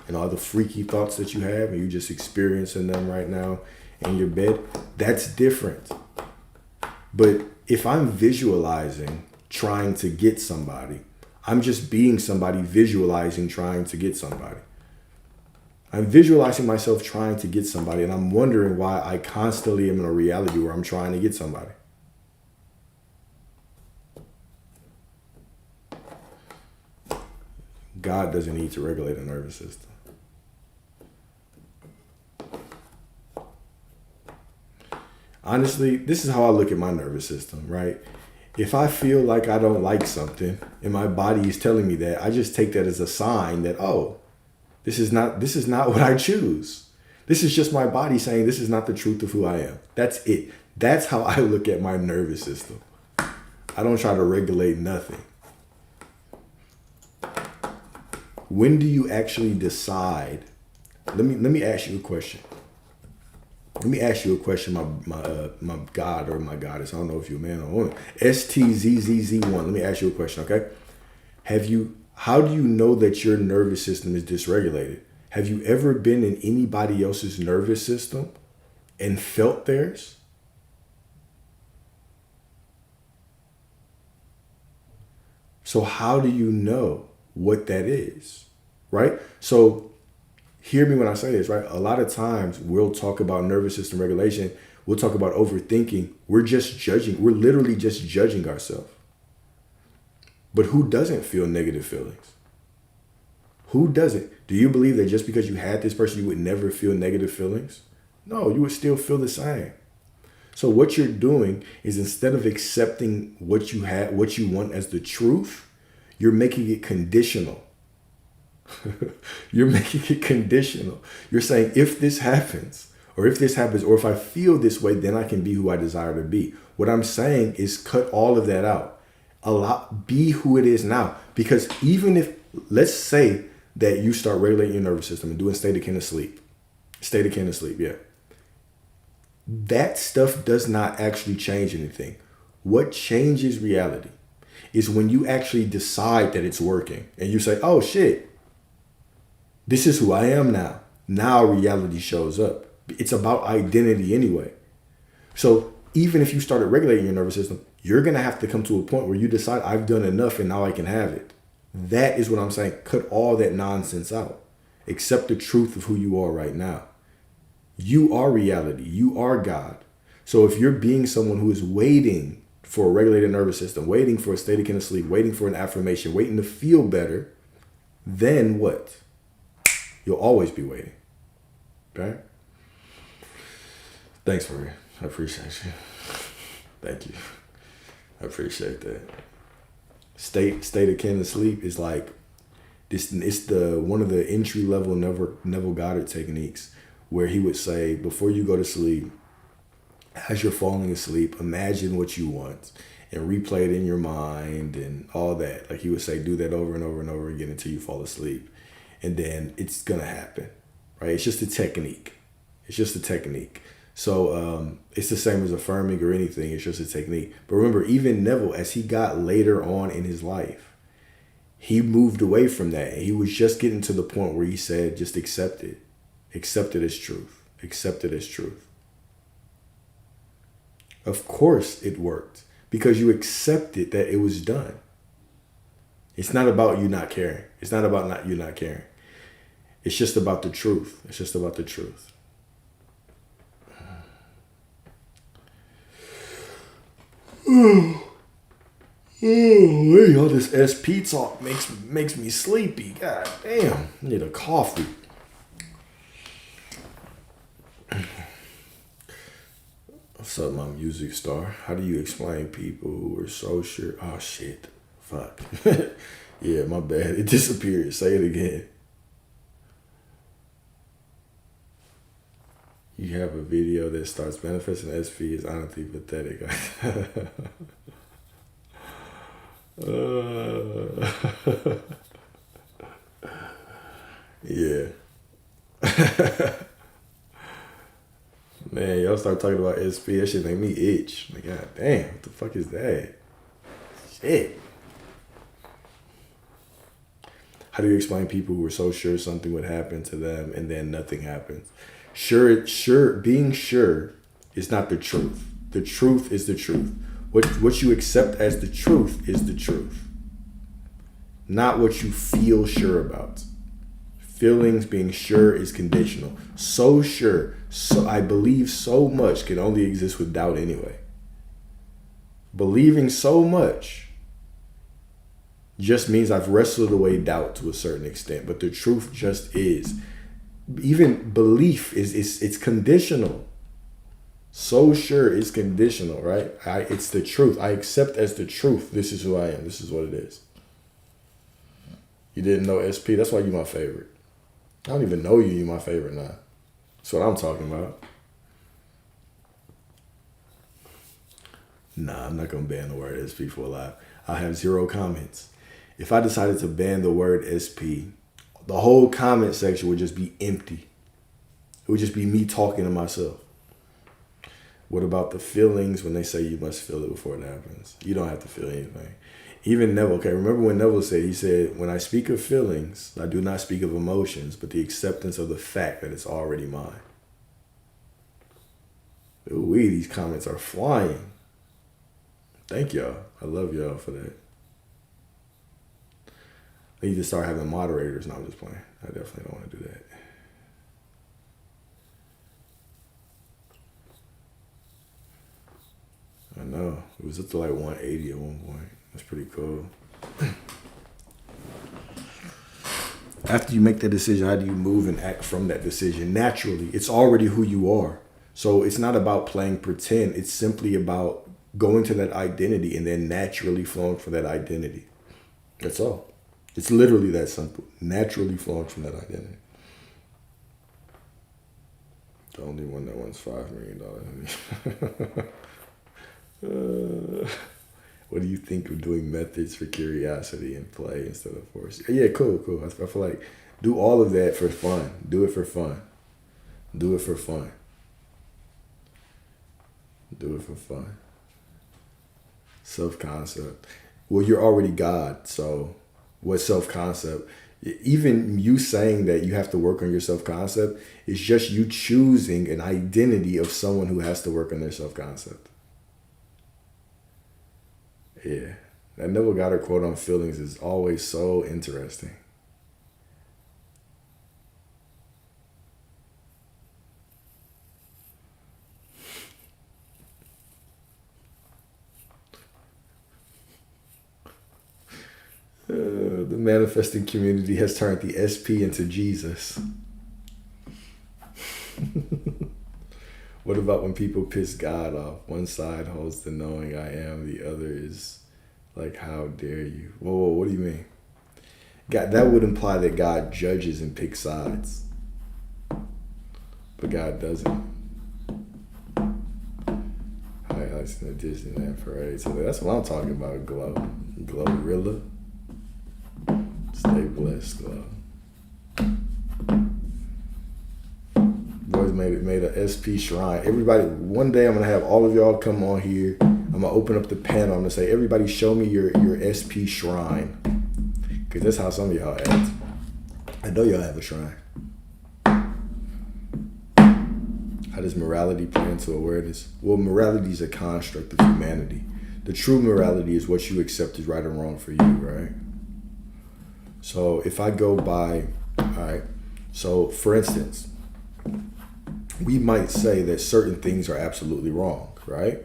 and all the freaky thoughts that you have and you just experiencing them right now in your bed, that's different. But if I'm visualizing trying to get somebody, I'm just being somebody visualizing trying to get somebody. I'm visualizing myself trying to get somebody, and I'm wondering why I constantly am in a reality where I'm trying to get somebody. God doesn't need to regulate a nervous system. Honestly, this is how I look at my nervous system, right? If I feel like I don't like something and my body is telling me that, I just take that as a sign that, oh, this is not what I choose. This is just my body saying this is not the truth of who I am. That's it. That's how I look at my nervous system. I don't try to regulate nothing. When do you actually decide? Let me ask you a question. Let me ask you a question, my God or my goddess. I don't know if you're a man or a woman. STZZZ1. Let me ask you a question, okay? How do you know that your nervous system is dysregulated? Have you ever been in anybody else's nervous system and felt theirs? So how do you know what that is, right? So hear me when I say this, right? A lot of times we'll talk about nervous system regulation. We'll talk about overthinking. We're just judging. We're literally just judging ourselves. But who doesn't feel negative feelings? Who doesn't? Do you believe that just because you had this person, you would never feel negative feelings? No, you would still feel the same. So what you're doing is instead of accepting what you want as the truth, you're making it conditional. You're making it conditional. You're saying, if this happens, or if I feel this way, then I can be who I desire to be. What I'm saying is cut all of that out. Be who it is now. Because even if, let's say that you start regulating your nervous system and doing state akin to sleep. State akin to sleep, yeah. That stuff does not actually change anything. What changes reality is when you actually decide that it's working and you say, oh shit, this is who I am now. Now reality shows up. It's about identity anyway. So even if you started regulating your nervous system, you're going to have to come to a point where you decide I've done enough and now I can have it. That is what I'm saying. Cut all that nonsense out. Accept the truth of who you are right now. You are reality. You are God. So if you're being someone who is waiting for a regulated nervous system, waiting for a state of sleep, waiting for an affirmation, waiting to feel better, then what? You'll always be waiting. Okay? Thanks, Maria. I appreciate you. Thank you. I appreciate that. State akin to sleep is like this. It's the one of the entry level Neville Goddard techniques where he would say, before you go to sleep, as you're falling asleep, imagine what you want and replay it in your mind and all that. Like he would say, do that over and over and over again until you fall asleep, and then it's gonna happen, right? It's just a technique. It's just a technique. So it's the same as affirming or anything. It's just a technique. But remember, even Neville, as he got later on in his life, he moved away from that. He was just getting to the point where he said, just accept it. Accept it as truth. Accept it as truth. Of course it worked because you accepted that it was done. It's not about you not caring. It's not about you not caring. It's just about the truth. It's just about the truth. All this SP talk makes me sleepy. God damn, I need a coffee. What's up, my music star? How do you explain people who are so sure? Oh shit, fuck. Yeah, my bad. It disappeared. Say it again. You have a video that starts manifesting SP is honestly pathetic. Yeah. Man, y'all start talking about SP, that shit make me itch. Like, god damn, what the fuck is that? Shit. How do you explain people who are so sure something would happen to them and then nothing happens? Being sure is not the truth. The truth is the truth. What you accept as the truth is the truth. Not what you feel sure about. Feelings, being sure is conditional. So sure, so I believe so much can only exist with doubt anyway. Believing so much just means I've wrestled away doubt to a certain extent, but the truth just is. Even belief it's conditional. So sure is conditional, right? It's the truth. I accept as the truth. This is who I am. This is what it is. You didn't know SP? That's why you're my favorite. I don't even know you. You're my favorite now. That's what I'm talking about. Nah, I'm not going to ban the word SP for a live. I have 0 comments. If I decided to ban the word SP, the whole comment section would just be empty. It would just be me talking to myself. What about the feelings when they say you must feel it before it happens? You don't have to feel anything. Even Neville, okay, remember when Neville said, he said, when I speak of feelings, I do not speak of emotions, but the acceptance of the fact that it's already mine. Ooh, these comments are flying. Thank y'all. I love y'all for that. I need to start having moderators. No, I'm just playing. I definitely don't want to do that. I know. It was up to like 180 at one point. That's pretty cool. After you make that decision, how do you move and act from that decision? Naturally, it's already who you are. So it's not about playing pretend. It's simply about going to that identity and then naturally flowing from that identity. That's all. It's literally that simple. Naturally flowing from that identity. The only one that wants $5 million. What do you think of doing methods for curiosity and play instead of force? Yeah, cool. I feel like do all of that for fun. Do it for fun. Do it for fun. Do it for fun. Self-concept. Well, you're already God, so what self-concept? Even you saying that you have to work on your self-concept is just you choosing an identity of someone who has to work on their self-concept. Yeah, That Neville Goddard quote on feelings is always so interesting. The manifesting community has turned the SP into Jesus. What about when people piss God off? One side holds the knowing I am, the other is like, how dare you? Whoa, what do you mean? God, that would imply that God judges and picks sides. But God doesn't. Highlights in the Disneyland parade. So that's what I'm talking about, Glow. Glorilla. Stay blessed, Glow. Boys made a SP shrine. Everybody, one day I'm gonna have all of y'all come on here. I'm gonna open up the panel. I'm gonna say, everybody, show me your SP shrine, because that's how some of y'all act. I know y'all have a shrine. How does morality play into awareness? Well, morality is a construct of humanity. The true morality is what you accept is right and wrong for you, right? So if I go by, all right. So for instance, we might say that certain things are absolutely wrong, right?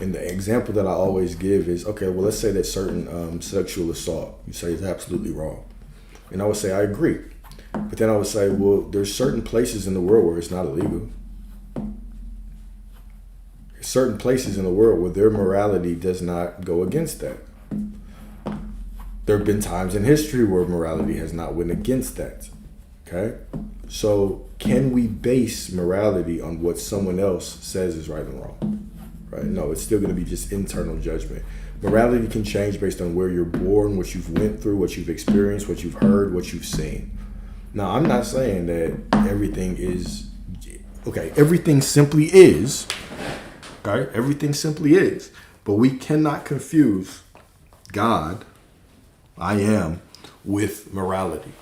And the example that I always give is, okay, well, let's say that certain sexual assault, you say, is absolutely wrong. And I would say, I agree. But then I would say, well, there's certain places in the world where it's not illegal. There's certain places in the world where their morality does not go against that. There have been times in history where morality has not went against that. Okay? So can we base morality on what someone else says is right and wrong? Right? No, it's still going to be just internal judgment. Morality can change based on where you're born, what you've went through, what you've experienced, what you've heard, what you've seen. Now, I'm not saying that everything is, okay, everything simply is, okay? Everything simply is. But we cannot confuse God, I am, with morality.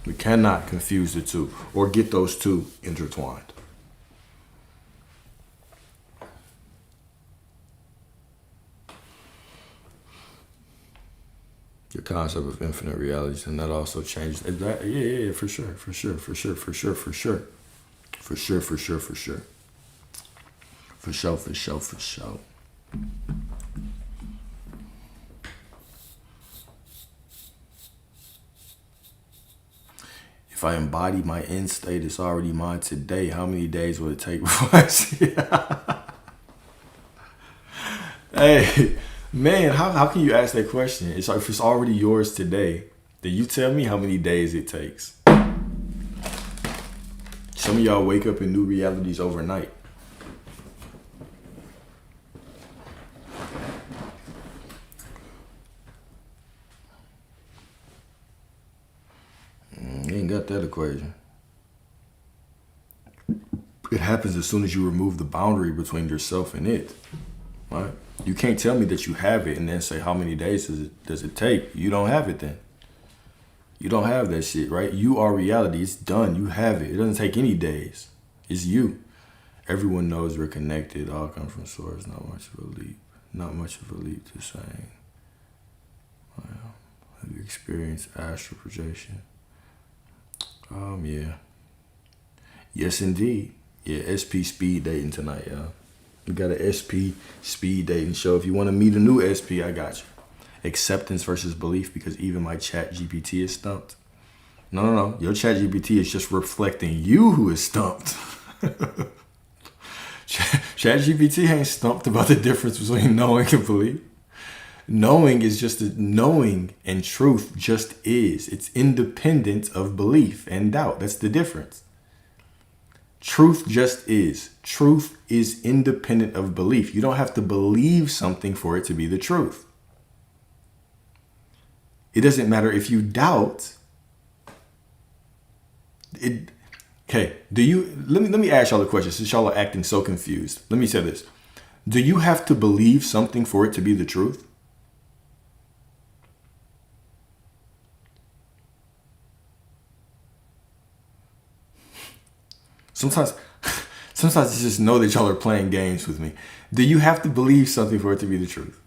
We cannot confuse the two or get those two intertwined. Your concept of infinite realities, and that also changes. Yeah, for sure. If I embody my end state, it's already mine today. How many days will it take before I see it? Hey, man, how can you ask that question? It's like, if it's already yours today, then you tell me how many days it takes. Some of y'all wake up in new realities overnight. You ain't got that equation. It happens as soon as you remove the boundary between yourself and it. Right? You can't tell me that you have it and then say how many days does it take. You don't have it then. You don't have that shit, right? You are reality. It's done. You have it. It doesn't take any days. It's you. Everyone knows we're connected. All come from source. Not much of a leap. Not much of a leap to saying. Wow. Have you experienced astral projection? Yeah. Yes, indeed. Yeah, SP speed dating tonight, y'all. We got an SP speed dating show. If you want to meet a new SP, I got you. Acceptance versus belief, because even my chat GPT is stumped. No. Your chat GPT is just reflecting you who is stumped. Chat GPT ain't stumped about the difference between knowing and belief. Knowing is just knowing, and truth just is. It's independent of belief and doubt. That's the difference. Truth just is. Truth is independent of belief. You don't have to believe something for it to be the truth. It doesn't matter if you doubt. Okay, let me ask y'all a question, since y'all are acting so confused. Let me say this. Do you have to believe something for it to be the truth? Sometimes I just know that y'all are playing games with me. Do you have to believe something for it to be the truth?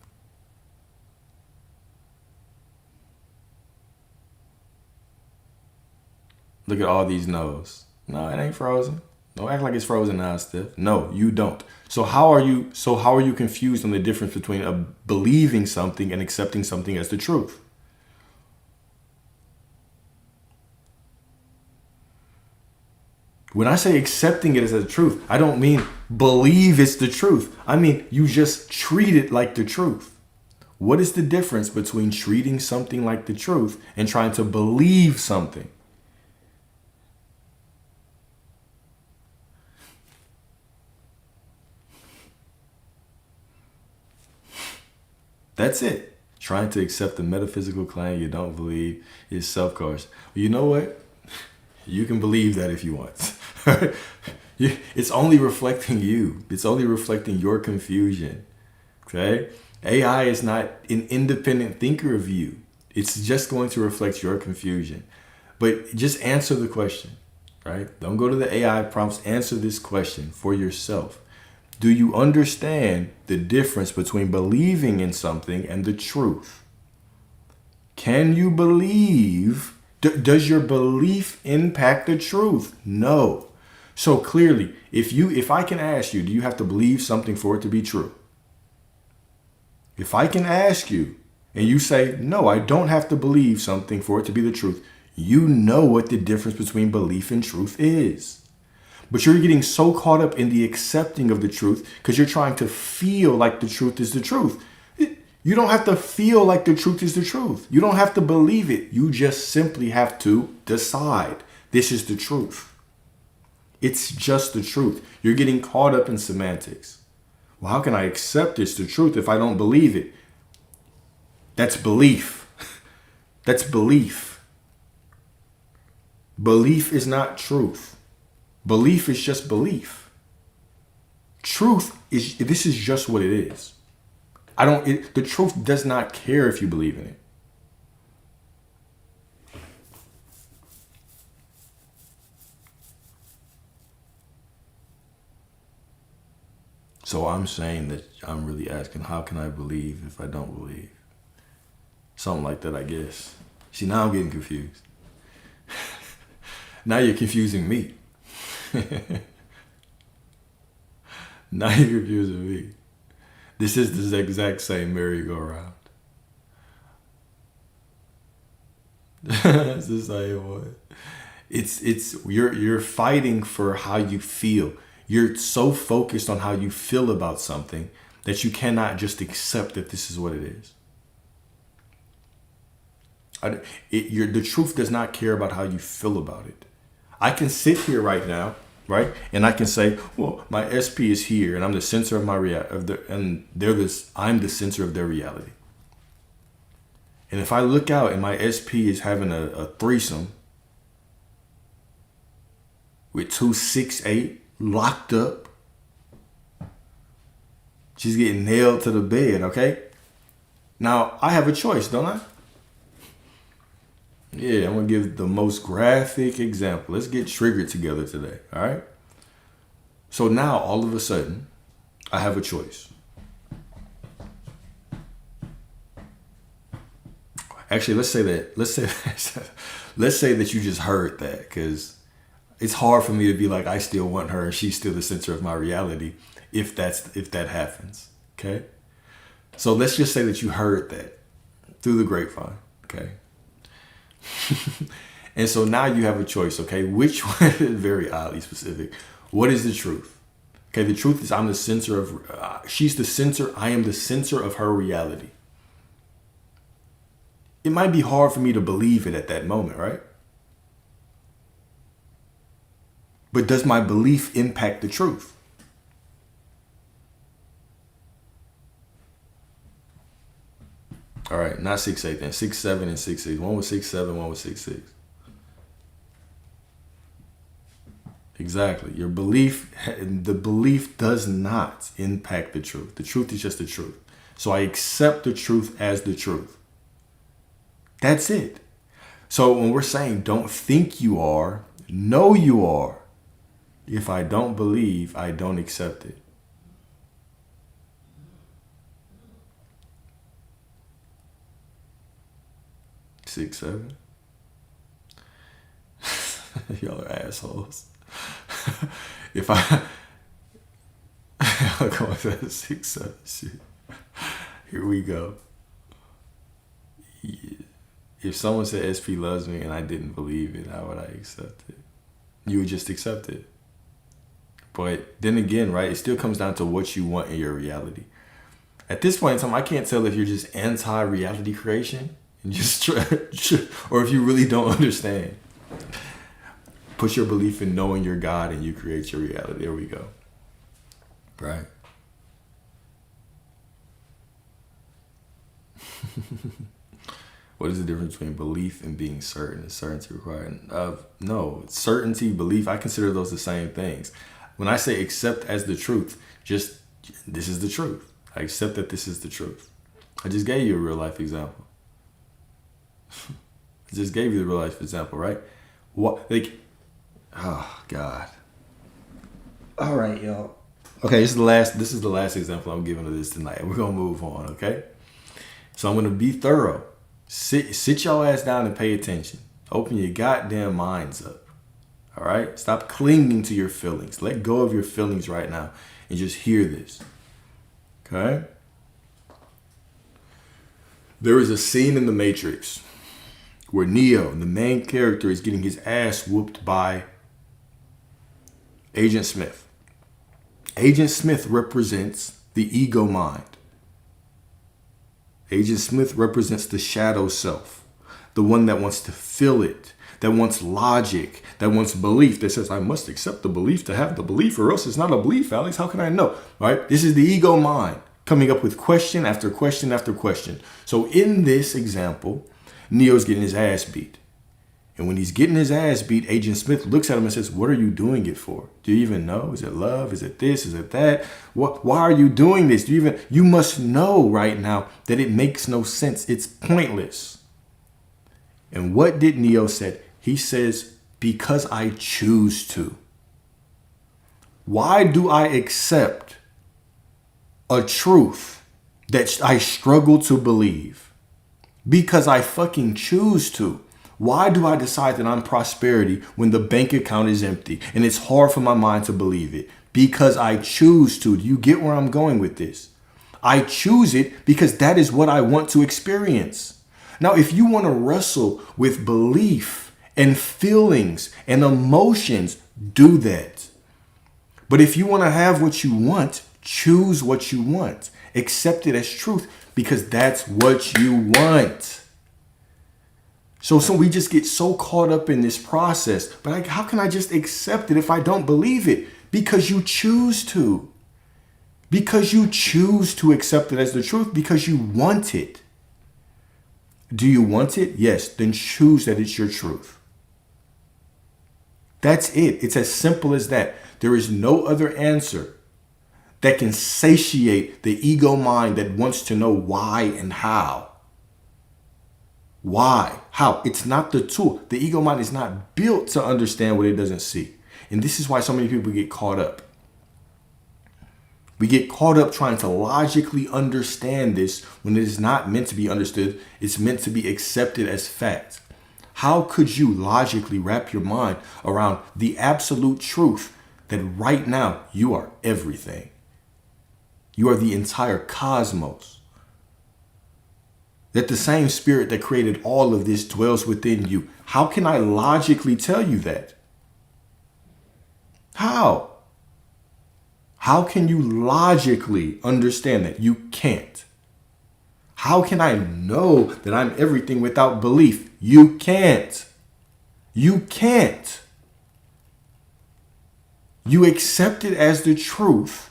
Look at all these no's. No, it ain't frozen. Don't act like it's frozen now, Steph. No, you don't. So how are you confused on the difference between believing something and accepting something as the truth? When I say accepting it as the truth, I don't mean believe it's the truth. I mean you just treat it like the truth. What is the difference between treating something like the truth and trying to believe something? That's it. Trying to accept a metaphysical claim you don't believe is self-coercion. You know what? You can believe that if you want. It's only reflecting you. It's only reflecting your confusion. Okay? AI is not an independent thinker of you. It's just going to reflect your confusion. But just answer the question, right? Don't go to the AI prompts. Answer this question for yourself. Do you understand the difference between believing in something and the truth? Can you believe? Does your belief impact the truth? No. So clearly, if I can ask you, do you have to believe something for it to be true? If I can ask you and you say, no, I don't have to believe something for it to be the truth, you know what the difference between belief and truth is. But you're getting so caught up in the accepting of the truth because you're trying to feel like the truth is the truth. You don't have to feel like the truth is the truth. You don't have to believe it. You just simply have to decide this is the truth. It's just the truth. You're getting caught up in semantics. Well, how can I accept it's the truth if I don't believe it? That's belief. That's belief. Belief is not truth. Belief is just belief. Truth is, this is just what it is. The truth does not care if you believe in it. So I'm saying that I'm really asking, how can I believe if I don't believe? Something like that, I guess. See, now I'm getting confused. Now you're confusing me. Now you're confusing me. This is the exact same merry-go-round. It's the same one. You're fighting for how you feel. You're so focused on how you feel about something that you cannot just accept that this is what it is. The truth does not care about how you feel about it. I can sit here right now, right, and I can say, well, my SP is here, and I'm the center of my I'm the center of their reality. And if I look out and my SP is having a threesome with 2 6'8" locked up, she's getting nailed to the bed, okay? Now, I have a choice, don't I? Yeah, I'm going to give the most graphic example. Let's get triggered together today, all right? So now, all of a sudden, I have a choice. Actually, let's say that you just heard that, because it's hard for me to be like, I still want her and she's still the center of my reality if that happens, okay? So let's just say that you heard that through the grapevine, okay? And so now you have a choice, okay? Which one, very oddly specific, what is the truth? Okay, the truth is I'm the center of, she's the center, I am the center of her reality. It might be hard for me to believe it at that moment, right? But does my belief impact the truth? All right, not 6'8" then, 6'7" and 6'6". One was 6'7", one was 6'6". Exactly. Your belief, the belief does not impact the truth. The truth is just the truth. So I accept the truth as the truth. That's it. So when we're saying don't think you are, know you are. If I don't believe, I don't accept it. Six, 7. Y'all are assholes. If I I'll go with that 6, 7 shit. Here we go. Yeah. If someone said SP loves me and I didn't believe it, how would I accept it? You would just accept it. But then again, right, it still comes down to what you want in your reality. At this point in time, I can't tell if you're just anti-reality creation and just try, or if you really don't understand. Put your belief in knowing your God and you create your reality. There we go. Right? What is the difference between belief and being certain? Is certainty required? No. Certainty, belief, I consider those the same things. When I say accept as the truth, just this is the truth. I accept that this is the truth. I just gave you a real life example. I just gave you the real life example, right? What, like, oh God. All right, y'all. Okay, this is the last example I'm giving of this tonight. We're gonna move on, okay? So I'm gonna be thorough. Sit your ass down and pay attention. Open your goddamn minds up. All right? Stop clinging to your feelings. Let go of your feelings right now and just hear this. Okay? There is a scene in The Matrix where Neo, the main character, is getting his ass whooped by Agent Smith. Agent Smith represents the ego mind. Agent Smith represents the shadow self, the one that wants to feel it, that wants logic, that wants belief, that says, I must accept the belief to have the belief, or else it's not a belief, Alex. How can I know? Right? This is the ego mind coming up with question after question after question. So in this example, Neo's getting his ass beat. And when he's getting his ass beat, Agent Smith looks at him and says, what are you doing it for? Do you even know? Is it love? Is it this? Is it that? Why are you doing this? You must know right now that it makes no sense. It's pointless. And what did Neo say? He says, because I choose to. Why do I accept a truth that I struggle to believe? Because I fucking choose to. Why do I decide that I'm prosperity when the bank account is empty and it's hard for my mind to believe it? Because I choose to. Do you get where I'm going with this? I choose it because that is what I want to experience. Now, if you want to wrestle with belief and feelings and emotions, do that. But if you want to have what you want, choose what you want. Accept it as truth because that's what you want. So we just get so caught up in this process. But how can I just accept it if I don't believe it? Because you choose to. Because you choose to accept it as the truth because you want it. Do you want it? Yes. Then choose that it's your truth. That's it. It's as simple as that. There is no other answer that can satiate the ego mind that wants to know why and how. Why? How? It's not the tool. The ego mind is not built to understand what it doesn't see. And this is why so many people get caught up. We get caught up trying to logically understand this when it is not meant to be understood. It's meant to be accepted as fact. How could you logically wrap your mind around the absolute truth that right now you are everything? You are the entire cosmos. That the same spirit that created all of this dwells within you. How can I logically tell you that? How? How can you logically understand that? You can't. How can I know that I'm everything without belief? You can't. You can't. You accept it as the truth.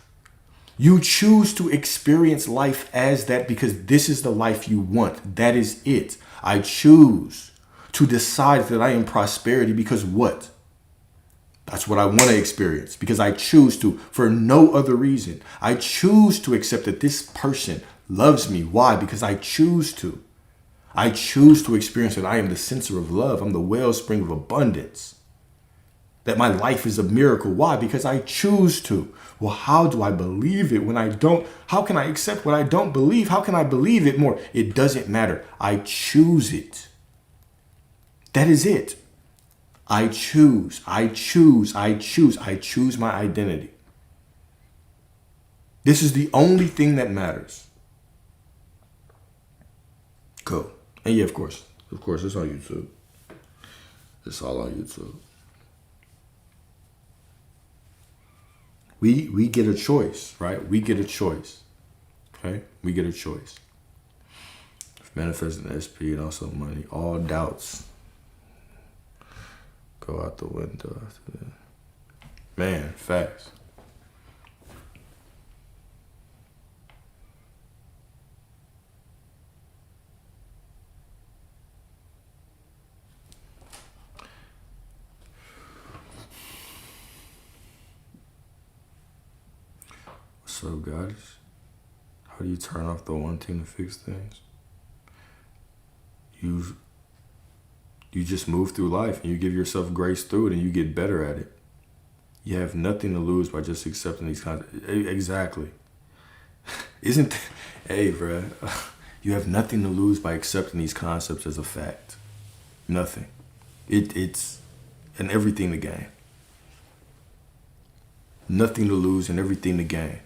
You choose to experience life as that because this is the life you want. That is it. I choose to decide that I am prosperity because what? That's what I want to experience because I choose to for no other reason. I choose to accept that this person loves me. Why? Because I choose to. I choose to experience that I am the center of love. I'm the wellspring of abundance. That my life is a miracle. Why? Because I choose to. Well, how do I believe it when I don't? How can I accept what I don't believe? How can I believe it more? It doesn't matter. I choose it. That is it. I choose my identity. This is the only thing that matters. Cool. And yeah, of course, it's on YouTube. It's all on YouTube. We get a choice, right? We get a choice. Okay? We get a choice. Manifesting SP and also money. All doubts go out the window after that. Man, facts. What's up, guys? How do you turn off the wanting to fix things? You just move through life and you give yourself grace through it and you get better at it. You have nothing to lose by just accepting these kinds of, exactly. Hey, bro, you have nothing to lose by accepting these concepts as a fact. Nothing. It's and everything to gain. Nothing to lose and everything to gain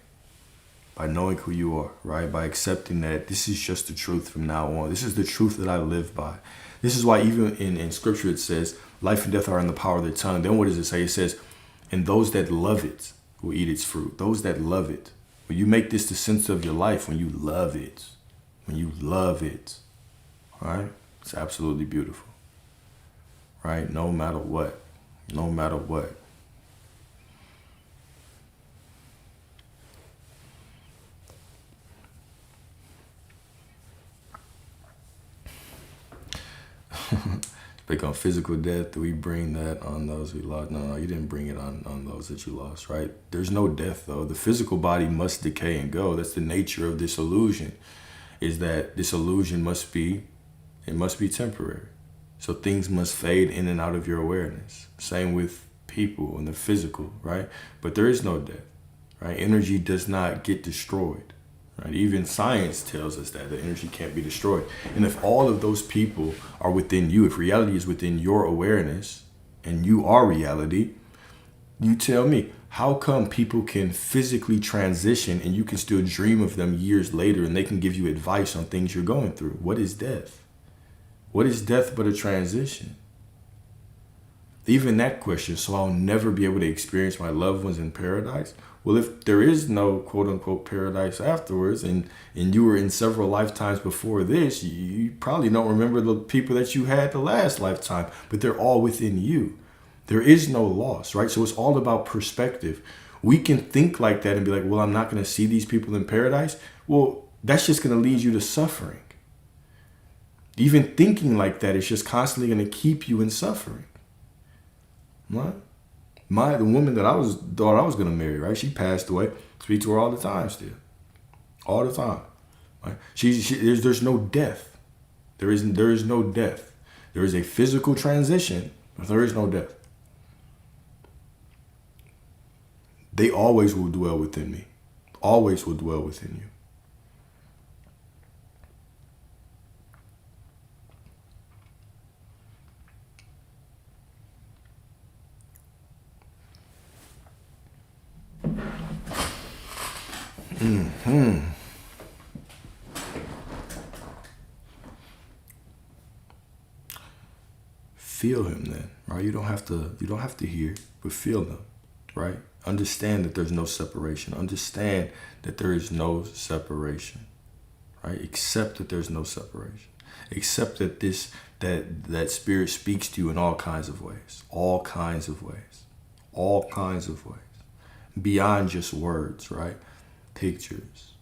by knowing who you are, right? By accepting that this is just the truth from now on. This is the truth that I live by. This is why even in scripture it says, life and death are in the power of the tongue. Then what does it say? It says, and those that love it will eat its fruit. Those that love it. When you make this the center of your life, when you love it, right? It's absolutely beautiful, right? No matter what. Speak on physical death, do we bring that on those we lost? No, you didn't bring it on those that you lost, right? There's no death, though. The physical body must decay and go. That's the nature of this illusion, is that this illusion must be temporary. So things must fade in and out of your awareness. Same with people and the physical, right? But there is no death, right? Energy does not get destroyed. Right? Even science tells us that the energy can't be destroyed. And if all of those people are within you, if reality is within your awareness and you are reality, you tell me, how come people can physically transition and you can still dream of them years later and they can give you advice on things you're going through? What is death? What is death but a transition? Even that question, so I'll never be able to experience my loved ones in paradise? Well, if there is no quote unquote paradise afterwards and you were in several lifetimes before this, you probably don't remember the people that you had the last lifetime, but they're all within you. There is no loss, right? So it's all about perspective. We can think like that and be like, well, I'm not going to see these people in paradise. Well, that's just going to lead you to suffering. Even thinking like that is just constantly going to keep you in suffering. Right? The woman that thought I was gonna marry, right? She passed away. Speak to her all the time still. All the time. Right? There's no death. There is no death. There is a physical transition, but there is no death. They always will dwell within me. Always will dwell within you. Feel him then, right? You don't have to hear, but feel them, right? Understand that there's no separation. Understand that there is no separation, right? Accept that there's no separation. Accept that that spirit speaks to you in all kinds of ways, beyond just words, right? Pictures,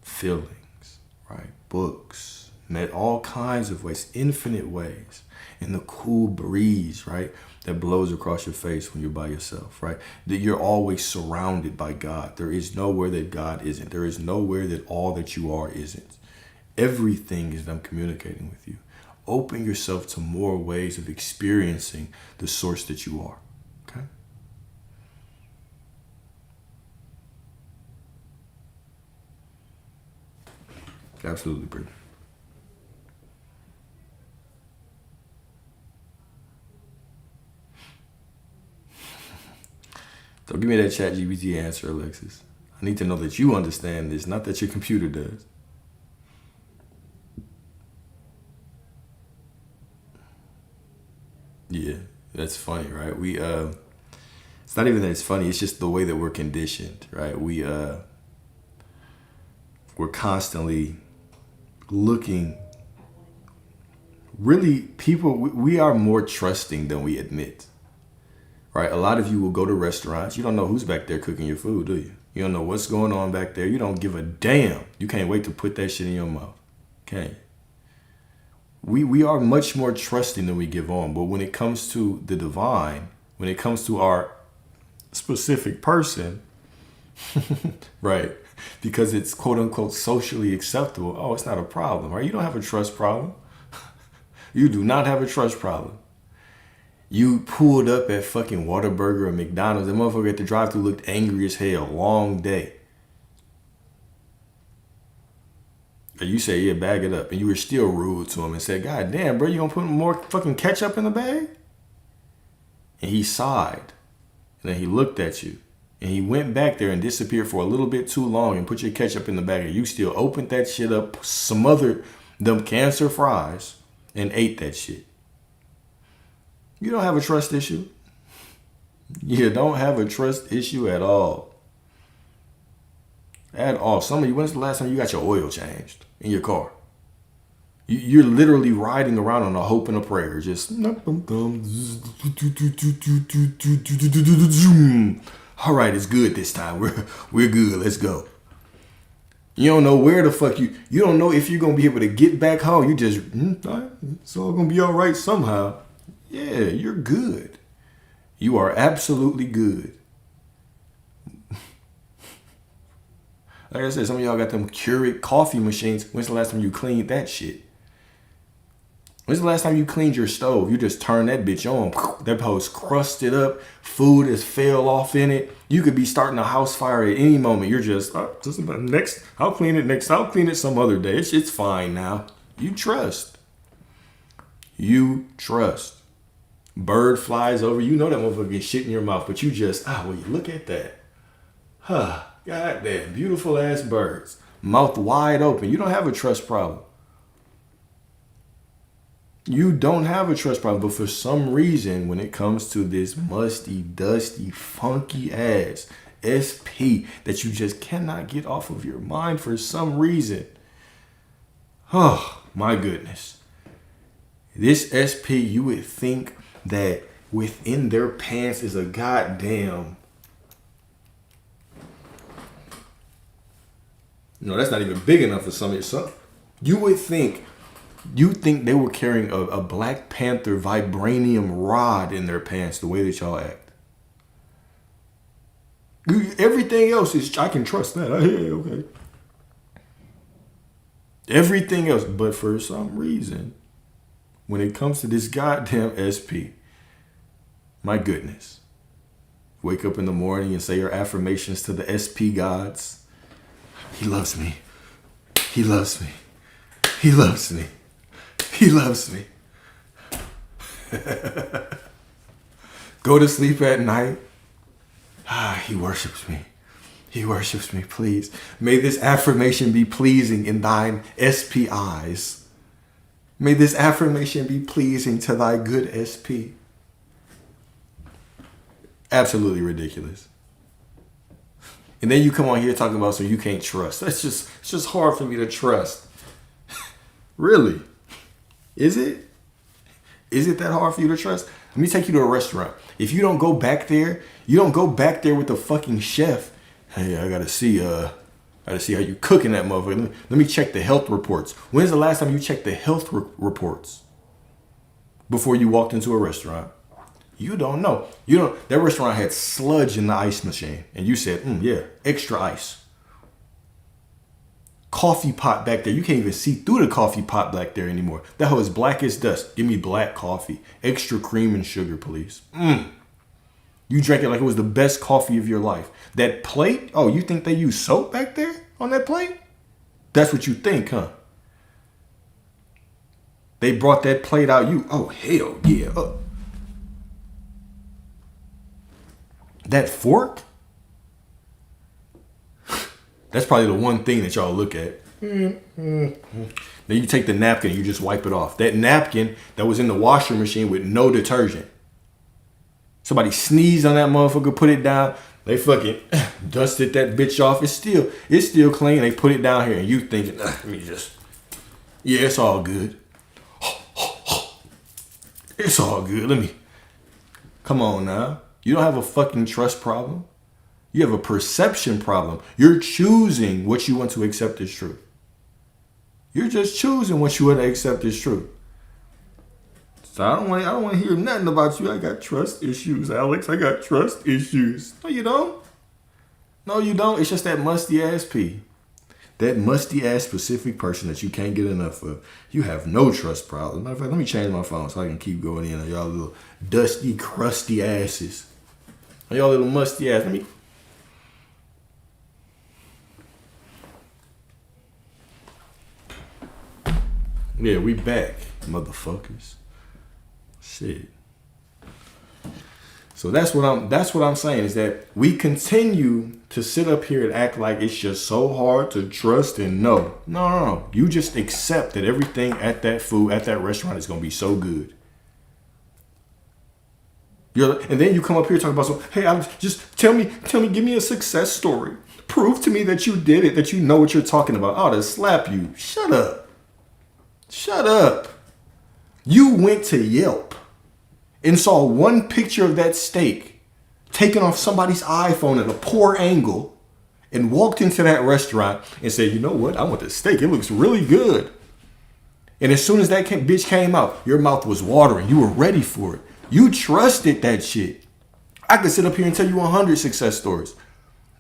feelings, right? Books, all kinds of ways, infinite ways. In the cool breeze, right, that blows across your face when you're by yourself, right? That you're always surrounded by God. There is nowhere that God isn't. There is nowhere that all that you are isn't. Everything is them communicating with you. Open yourself to more ways of experiencing the source that you are, okay? Absolutely, Brittany. Don't give me that chat GPT answer, Alexis. I need to know that you understand this, not that your computer does. Yeah, that's funny, right? It's not even that it's funny, it's just the way that we're conditioned, right? We're constantly looking. Really, people, we are more trusting than we admit, right? A lot of you will go to restaurants. You don't know who's back there cooking your food, do you? You don't know what's going on back there. You don't give a damn. You can't wait to put that shit in your mouth. Okay. We are much more trusting than we give on. But when it comes to the divine, when it comes to our specific person, right? Because it's quote unquote socially acceptable. Oh, it's not a problem, right? You don't have a trust problem. You do not have a trust problem. You pulled up at fucking Whataburger or McDonald's. The motherfucker at the drive-thru looked angry as hell. Long day. And you say, yeah, bag it up. And you were still rude to him and said, God damn, bro, you gonna put more fucking ketchup in the bag? And he sighed. And then he looked at you. And he went back there and disappeared for a little bit too long and put your ketchup in the bag. And you still opened that shit up, smothered them cancer fries, and ate that shit. You don't have a trust issue. You don't have a trust issue at all. At all. Some of you, when's the last time you got your oil changed in your car? You're literally riding around on a hope and a prayer. Just, all right, it's good this time. We're good. Let's go. You don't know where the fuck you don't know if you're going to be able to get back home. You just, it's all going to be all right somehow. Yeah, you're good. You are absolutely good. Like I said, some of y'all got them Keurig coffee machines. When's the last time you cleaned that shit? When's the last time you cleaned your stove? You just turn that bitch on. That hoe's crusted up. Food has fell off in it. You could be starting a house fire at any moment. You're just, next, I'll clean it next. I'll clean it some other day. It's fine now. You trust. You trust. Bird flies over. You know that motherfucker gets shit in your mouth, but you just, well, you look at that. God damn, beautiful ass birds. Mouth wide open. You don't have a trust problem. You don't have a trust problem, but for some reason, when it comes to this musty, dusty, funky ass SP that you just cannot get off of your mind for some reason. Oh, my goodness. This SP, you would think that within their pants is a goddamn... No, that's not even big enough for some of your stuff. You would think... You think they were carrying a Black Panther vibranium rod in their pants the way that y'all act. Everything else is, I can trust that. Yeah, okay. Everything else, but for some reason, when it comes to this goddamn SP, my goodness. Wake up in the morning and say your affirmations to the SP gods. He loves me. He loves me. He loves me. He loves me. Go to sleep at night. He worships me. He worships me, please. May this affirmation be pleasing in thine SP eyes. May this affirmation be pleasing to thy good SP. Absolutely ridiculous. And then you come on here talking about so you can't trust. It's just hard for me to trust. Really? Is it? Is it that hard for you to trust? Let me take you to a restaurant. If you don't go back there, you don't go back there with the fucking chef. Hey, I gotta see how you cooking that motherfucker. Let me check the health reports. When's the last time you checked the health reports before you walked into a restaurant? You don't know. That restaurant had sludge in the ice machine, and you said, yeah, extra ice. Coffee pot back there. You can't even see through the coffee pot back there anymore. That hoe is black as dust. Give me black coffee. Extra cream and sugar, please. You drank it like it was the best coffee of your life. That plate? Oh, you think they use soap back there on that plate? That's what you think, huh? They brought that plate out. Oh, hell yeah. That fork? That's probably the one thing that y'all look at. Then you take the napkin and you just wipe it off. That napkin that was in the washing machine with no detergent. Somebody sneezed on that motherfucker, put it down. They fucking dusted that bitch off. It's still clean. They put it down here and you thinking, let me just, yeah, it's all good. It's all good. Come on now. You don't have a fucking trust problem. You have a perception problem. You're choosing what you want to accept as true. You're just choosing what you want to accept as true. So I don't want to hear nothing about you. I got trust issues, Alex. I got trust issues. No, you don't. No, you don't. It's just that musty ass P. That musty ass specific person that you can't get enough of. You have no trust problem. Matter of fact, let me change my phone so I can keep going in on y'all little dusty, crusty asses. On y'all little musty ass. Yeah, we back, motherfuckers. Shit. So that's what I'm saying is that we continue to sit up here and act like it's just so hard to trust and know. No. You just accept that everything at that restaurant is gonna be so good. And then you come up here talking about hey, just tell me, give me a success story. Prove to me that you did it, that you know what you're talking about. I ought to slap you. Shut up. You went to Yelp and saw one picture of that steak taken off somebody's iPhone at a poor angle and walked into that restaurant and said, you know what? I want this steak. It looks really good. And as soon as that bitch came out, your mouth was watering. You were ready for it. You trusted that shit. I could sit up here and tell you 100 success stories.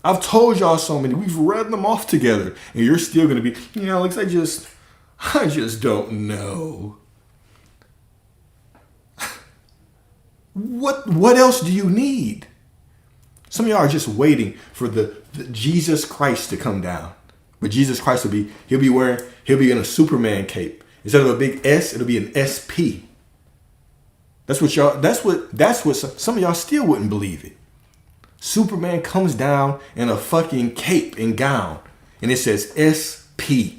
I've told y'all so many. We've read them off together. And you're still going to be, Alex, I just don't know. What else do you need? Some of y'all are just waiting for the Jesus Christ to come down. But Jesus Christ he'll be in a Superman cape. Instead of a big S, it'll be an SP. That's what some of y'all still wouldn't believe it. Superman comes down in a fucking cape and gown and it says SP.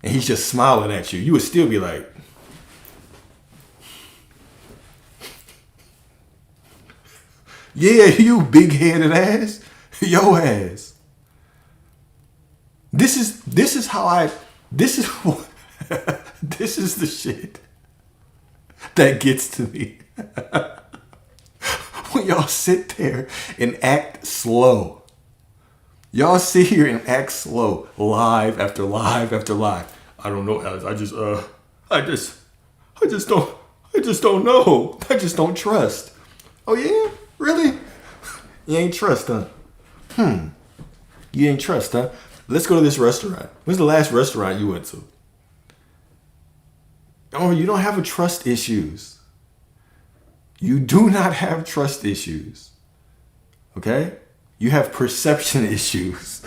And he's just smiling at you. You would still be like, yeah, you big-headed ass. Yo ass. This is this is the shit that gets to me. When y'all sit there and act slow. Y'all sit here and act slow, live after live after live. I don't know, Alex. I just don't know. I just don't trust. Oh yeah? Really? You ain't trust, huh? You ain't trust, huh? Let's go to this restaurant. When's the last restaurant you went to? Oh, you don't have trust issues. You do not have trust issues. Okay? You have perception issues.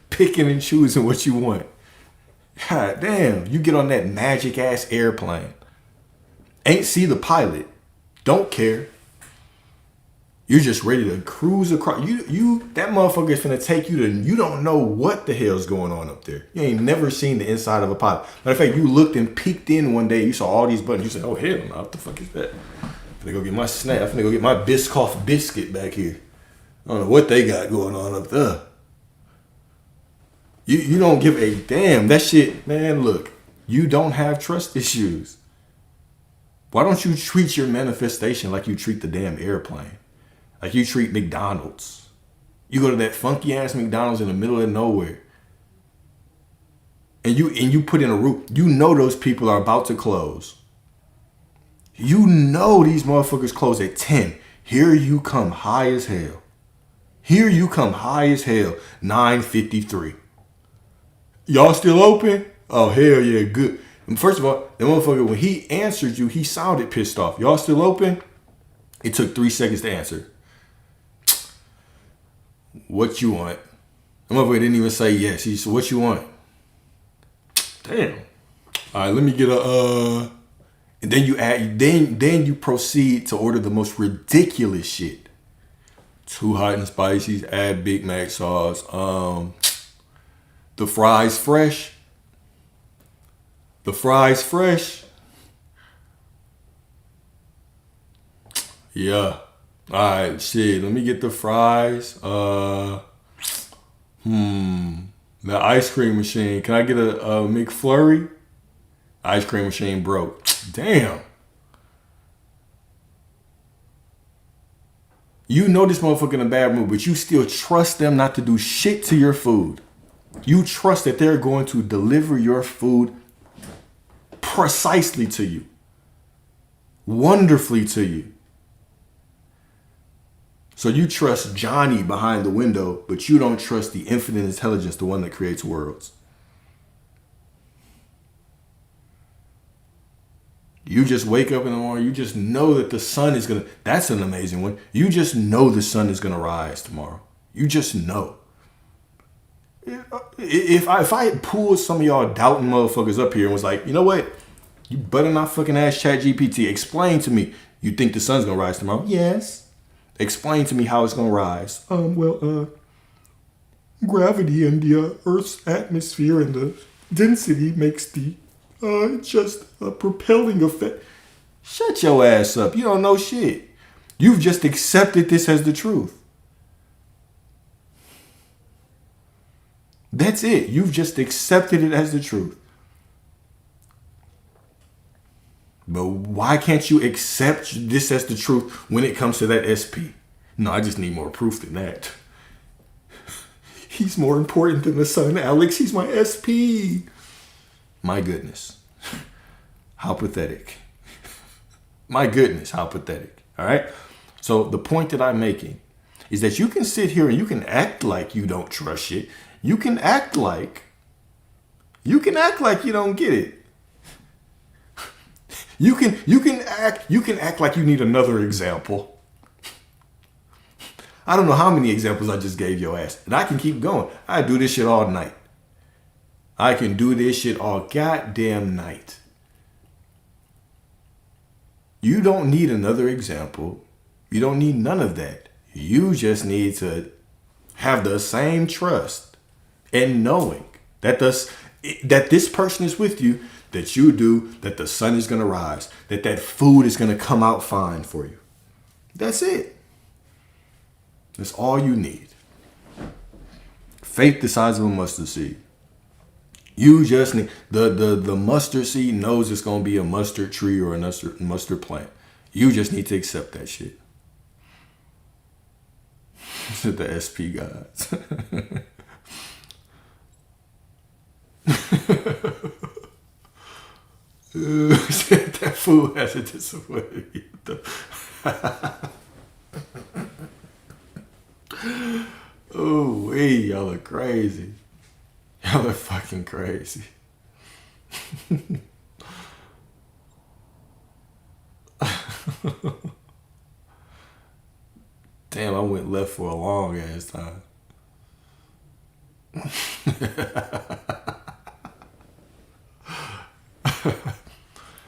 Picking and choosing what you want. God damn, you get on that magic ass airplane. Ain't see the pilot. Don't care. You're just ready to cruise across. That motherfucker is finna take you to, you don't know what the hell's going on up there. You ain't never seen the inside of a pilot. Matter of fact, you looked and peeked in one day. You saw all these buttons. You said, oh, hell no, what the fuck is that? I'm finna go get my snack. I'm finna go get my Biscoff biscuit back here. I don't know what they got going on up there. You don't give a damn. That shit, man, look. You don't have trust issues. Why don't you treat your manifestation like you treat the damn airplane? Like you treat McDonald's. You go to that funky ass McDonald's in the middle of nowhere. And you put in a roof. You know those people are about to close. You know these motherfuckers close at 10. Here you come high as hell. 9:53. Y'all still open? Oh, hell yeah, good. And first of all, the motherfucker, when he answered you, he sounded pissed off. Y'all still open? It took 3 seconds to answer. What you want? The motherfucker didn't even say yes. He said, what you want? Damn. All right, let me get a, and And then you add, then you proceed to order the most ridiculous shit. Too hot and spicy, add Big Mac sauce. The fries fresh. The fries fresh. Yeah. Alright, shit. Let me get the fries. The ice cream machine. Can I get a McFlurry? Ice cream machine broke. Damn. You know this motherfucker in a bad mood, but you still trust them not to do shit to your food. You trust that they're going to deliver your food precisely to you. Wonderfully to you. So you trust Johnny behind the window, but you don't trust the infinite intelligence, the one that creates worlds. You just wake up in the morning, you just know that the sun is going to, that's an amazing one. You just know the sun is going to rise tomorrow. You just know. If I had pulled some of y'all doubting motherfuckers up here and was like, you know what? You better not fucking ask ChatGPT. Explain to me. You think the sun's going to rise tomorrow? Yes. Explain to me how it's going to rise. Gravity and the Earth's atmosphere and the density makes the just a propelling effect. Shut your ass up. You don't know shit. You've just accepted this as the truth. That's it. You've just accepted it as the truth. But why can't you accept this as the truth when it comes to that SP? No, I just need more proof than that. He's more important than the sun, Alex. He's my SP. My goodness. How pathetic. My goodness, how pathetic. All right? So the point that I'm making is that you can sit here and you can act like you don't trust shit. You can act like you don't get it. You can act like you need another example. I don't know how many examples I just gave your ass. And I can keep going. I do this shit all night. I can do this shit all goddamn night. You don't need another example. You don't need none of that. You just need to have the same trust and knowing that this person is with you, that you do, that the sun is going to rise, that food is going to come out fine for you. That's it. That's all you need. Faith the size of a mustard seed. You just need, the mustard seed knows it's going to be a mustard tree or a mustard plant. You just need to accept that shit. The SP gods. That fool hasn't disappointed me. Oh, hey, y'all are crazy. Y'all are fucking crazy. Damn, I went left for a long ass time.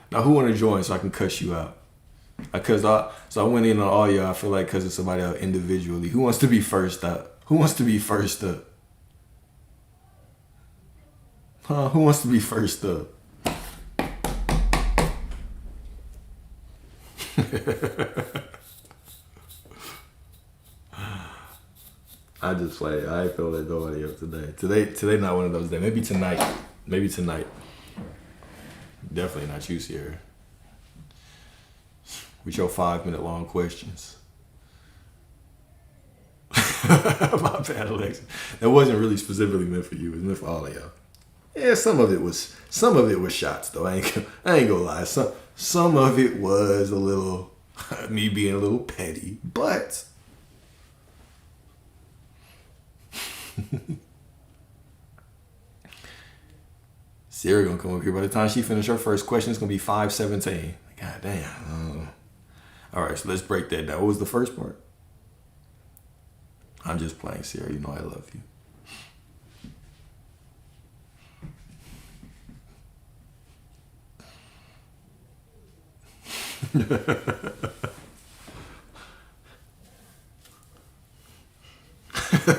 Now, who want to join so I can cuss you out? So I went in on all y'all. I feel like cussing somebody out individually. Who wants to be first up? Who wants to be first up? Huh? Who wants to be first up? I just play. I ain't feeling like nobody else today. Today not one of those days. Maybe tonight. Definitely not you, Sierra. With your 5-minute long questions. My bad, Alexa. That wasn't really specifically meant for you. It was meant for all of y'all. Yeah, some of it was shots though. I ain't gonna lie. Some of it was a little me being a little petty, but Sierra gonna come up here. By the time she finished her first question, it's gonna be 5:17. God damn. All right, so let's break that down. What was the first part? I'm just playing, Sierra. You know I love you.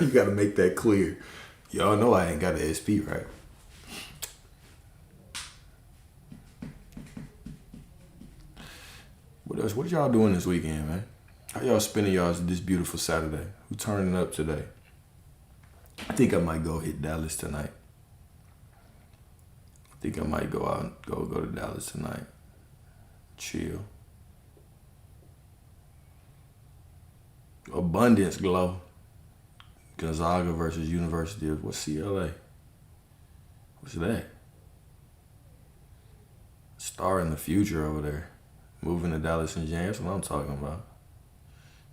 You gotta make that clear. Y'all know I ain't got an SP, right? What else? What y'all doing this weekend, man? How y'all spending y'all's this beautiful Saturday? Who turning up today? I think I might go hit Dallas tonight. I think I might go out and go to Dallas tonight. Chill. Abundance Glow. Gonzaga versus University of what's CLA? What's that? Star in the future over there. Moving to Dallas in January. That's what I'm talking about.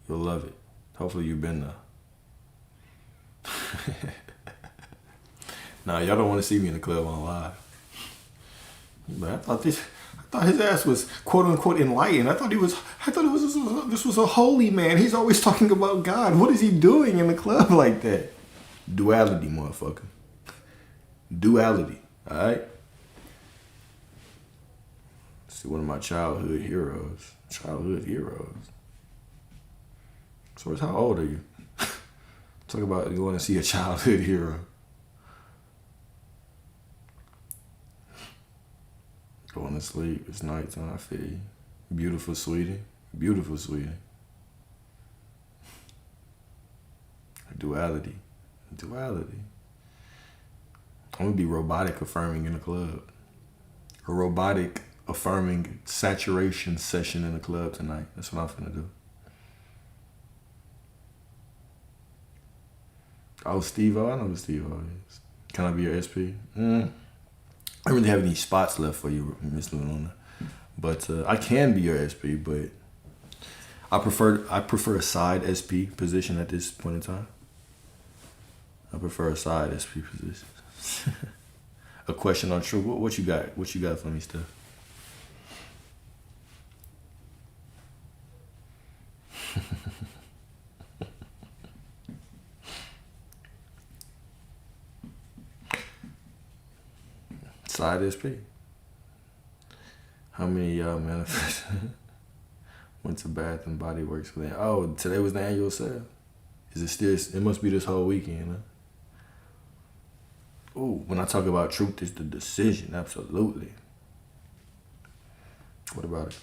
You'll love it. Hopefully you've been there. Nah, y'all don't want to see me in the club on live. But I thought his ass was quote unquote enlightened. I thought this was a holy man. He's always talking about God. What is he doing in the club like that? Duality, motherfucker. Duality. Alright? See, one of my childhood heroes. So how old are you? Talk about going to see a childhood hero. Going to sleep. It's nighttime. I feel you. Beautiful, sweetie. Beautiful, sweetie. Duality. I'm gonna be robotic affirming in the club. A robotic affirming saturation session in the club tonight. That's what I'm finna do. Oh, Steve-O. I know who Steve-O is. Can I be your SP? I don't really have any spots left for you, Miss Luna. But I can be your SP, but I prefer a side SP position at this point in time. I prefer a side SP position. A question on truth. What you got? What you got for me, Steph? Side SP. How many of y'all manifest went to Bath and Body Works for that? Oh, today was the annual sale. Is it still? It must be this whole weekend, huh? Ooh, when I talk about truth, it's the decision. Absolutely. What about it?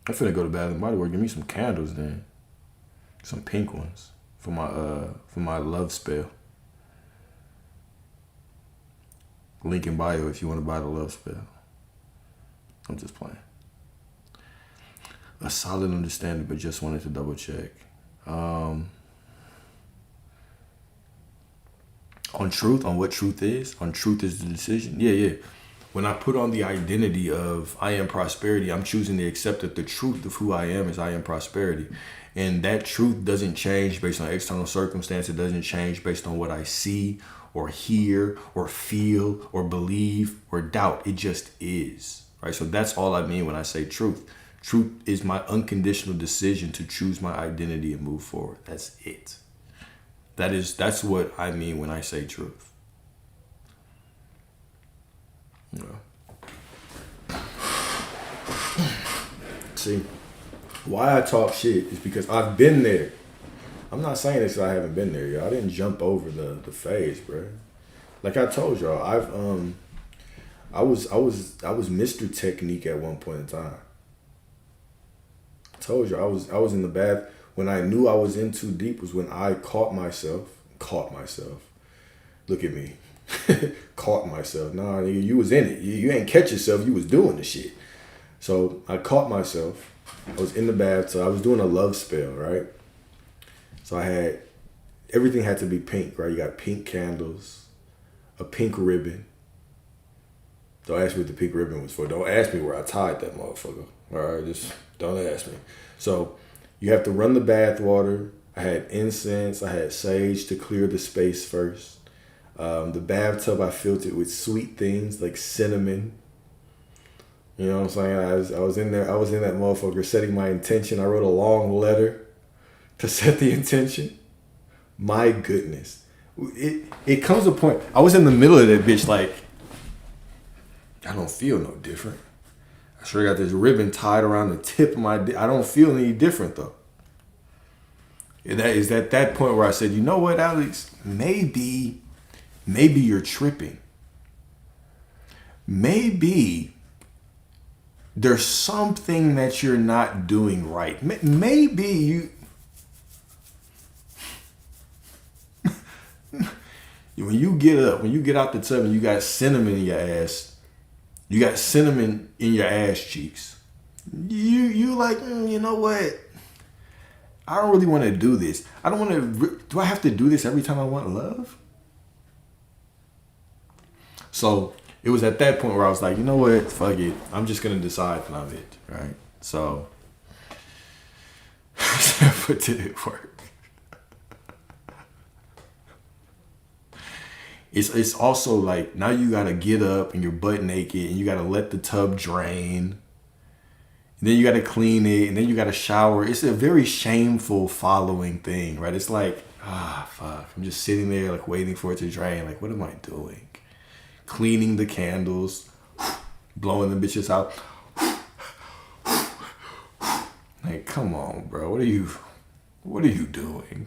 I'm finna go to Bath and Body Works. Give me some candles then. Some pink ones for my love spell. Link in bio if you want to buy the love spell. I'm just playing. A solid understanding, but just wanted to double check. On truth, on what truth is the decision. Yeah. When I put on the identity of I am prosperity, I'm choosing to accept that the truth of who I am is I am prosperity. And that truth doesn't change based on external circumstance. It doesn't change based on what I see or hear or feel or believe or doubt. It just is, right? So that's all I mean when I say truth. Truth is my unconditional decision to choose my identity and move forward. That's it. That's what I mean when I say truth. Yeah. See, why I talk shit is because I've been there. I'm not saying this because I haven't been there, y'all. I didn't jump over the phase, bro. Like I told y'all, I was Mr. Technique at one point in time. I told you I was in the bath when I knew I was in too deep was when I caught myself. Look at me. Caught myself. Nah, nigga, you was in it. You ain't catch yourself, you was doing the shit. So I caught myself. I was in the bath, so I was doing a love spell, right? So everything had to be pink, right? You got pink candles, a pink ribbon. Don't ask me what the pink ribbon was for. Don't ask me where I tied that motherfucker. All right, just don't ask me. So you have to run the bath water. I had incense. I had sage to clear the space first. The bathtub I filled it with sweet things like cinnamon. You know what I'm saying? I was in there. I was in that motherfucker setting my intention. I wrote a long letter to set the intention. My goodness. It comes to a point. I was in the middle of that bitch like, I don't feel no different. I sure got this ribbon tied around the tip of my dick. I don't feel any different though. And that is at that point where I said, you know what, Alex? Maybe you're tripping. Maybe there's something that you're not doing right. Maybe you... When you get up, when you get out the tub and you got cinnamon in your ass, you got cinnamon in your ass cheeks. You like, you know what? I don't really want to do this. I don't want to. Do I have to do this every time I want love? So it was at that point where I was like, you know what? Fuck it. I'm just gonna decide that I'm it, right? So, but did it work? It's also like now you gotta get up and you're butt naked and you gotta let the tub drain. And then you gotta clean it and then you gotta shower. It's a very shameful following thing, right? It's like, fuck. I'm just sitting there like waiting for it to drain. Like, what am I doing? Cleaning the candles, blowing the bitches out. Like, come on, bro. What are you doing?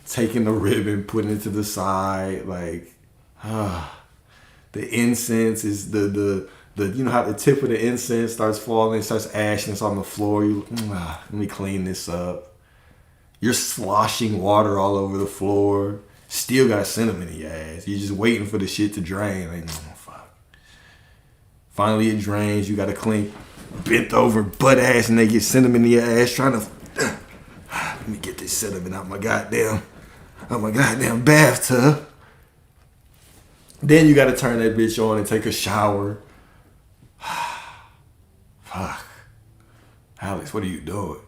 Taking the ribbon, putting it to the side, like, the incense is the you know how the tip of the incense starts falling, starts ashing, it's on the floor. You let me clean this up. You're sloshing water all over the floor. Still got cinnamon in your ass. You're just waiting for the shit to drain. Like, fuck. Finally it drains. You gotta clean, bent over, butt ass naked, cinnamon in your ass, trying to let me get this cinnamon out my goddamn bathtub. Then you gotta turn that bitch on and take a shower. Fuck. Alex, what are you doing?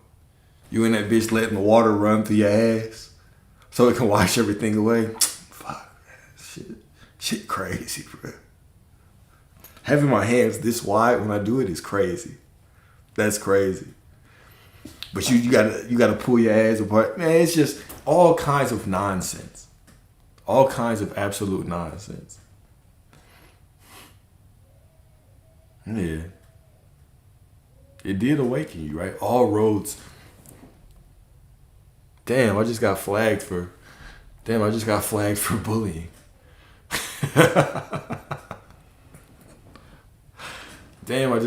You in that bitch letting the water run through your ass so it can wash everything away? Fuck, man. Shit crazy, bro. Having my hands this wide when I do it is crazy. That's crazy. But you gotta pull your ass apart. Man, it's just all kinds of nonsense. All kinds of absolute nonsense. Yeah. It did awaken you, right? All roads. Damn, I just got flagged for bullying. Damn, I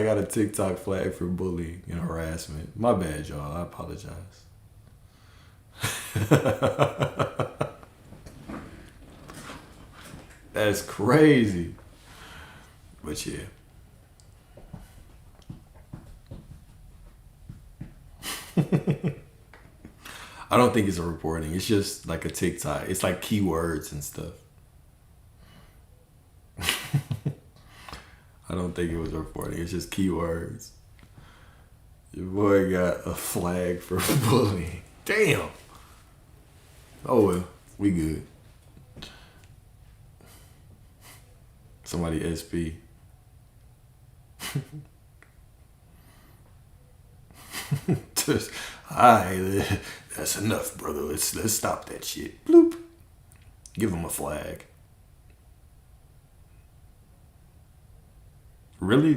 got a TikTok flag for bullying and harassment. My bad, y'all. I apologize. That's crazy. But yeah. I don't think it's a reporting. It's just like a TikTok. It's like keywords and stuff. I don't think it was a reporting. It's just keywords. Your boy got a flag for bullying. Damn. Oh well, we good. Somebody SP. Just, alright, that's enough, brother. Let's stop that shit. Bloop. Give him a flag. Really?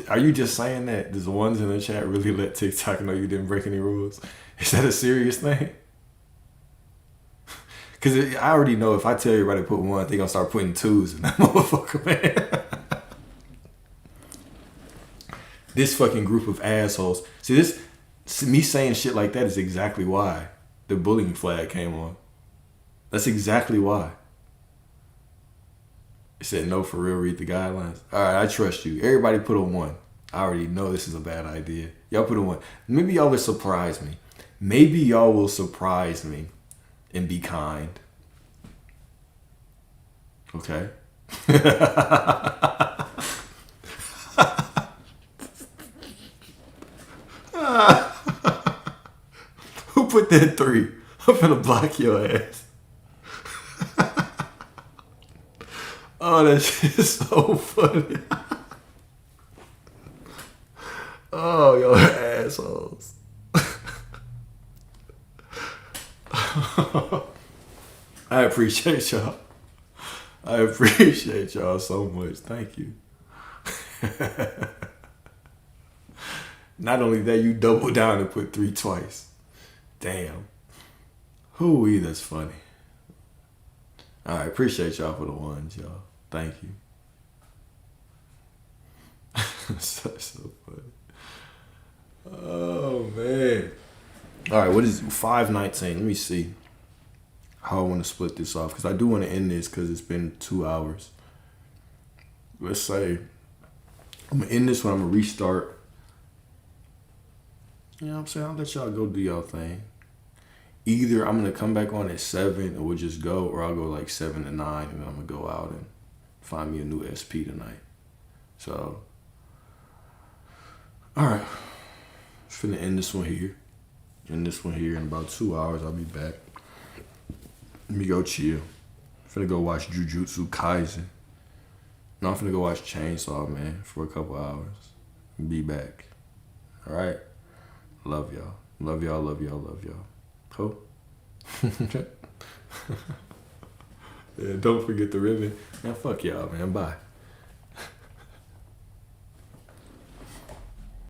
Are you just saying that? Does the ones in the chat really let TikTok know you didn't break any rules? Is that a serious thing? Because I already know if I tell everybody to put one, they're going to start putting twos in that motherfucker, man. This fucking group of assholes. See, me saying shit like that is exactly why the bullying flag came on. That's exactly why. It said, no, for real, read the guidelines. All right, I trust you. Everybody put a 1. I already know this is a bad idea. Y'all put a 1. Maybe y'all will surprise me. Maybe y'all will surprise me and be kind. Okay? Who put that 3? I'm finna block your ass. Oh, that shit is so funny. Oh, y'all assholes. I appreciate y'all. I appreciate y'all so much. Thank you. Not only that, you double down and put 3 twice. Damn. Hoo-wee, that's funny. All right, appreciate y'all for the ones, y'all. Thank you. so funny. Oh, man. All right, what is 5:19? Let me see how I want to split this off, because I do want to end this because it's been 2 hours. Let's say I'm going to end this one. I'm going to restart. You know what I'm saying? I'll let y'all go do y'all thing. Either I'm going to come back on at 7 and we'll just go, or I'll go like 7 to 9 and then I'm going to go out and find me a new SP tonight. So, all right. I'm finna end this one here. End this one here. In about 2 hours, I'll be back. Let me go chill. I'm finna go watch Jujutsu Kaisen. No, I'm finna go watch Chainsaw Man for a couple hours. Be back. All right? Love y'all. Love y'all, love y'all, love y'all. Cool? Yeah, don't forget the ribbon. Man, fuck y'all, man. Bye.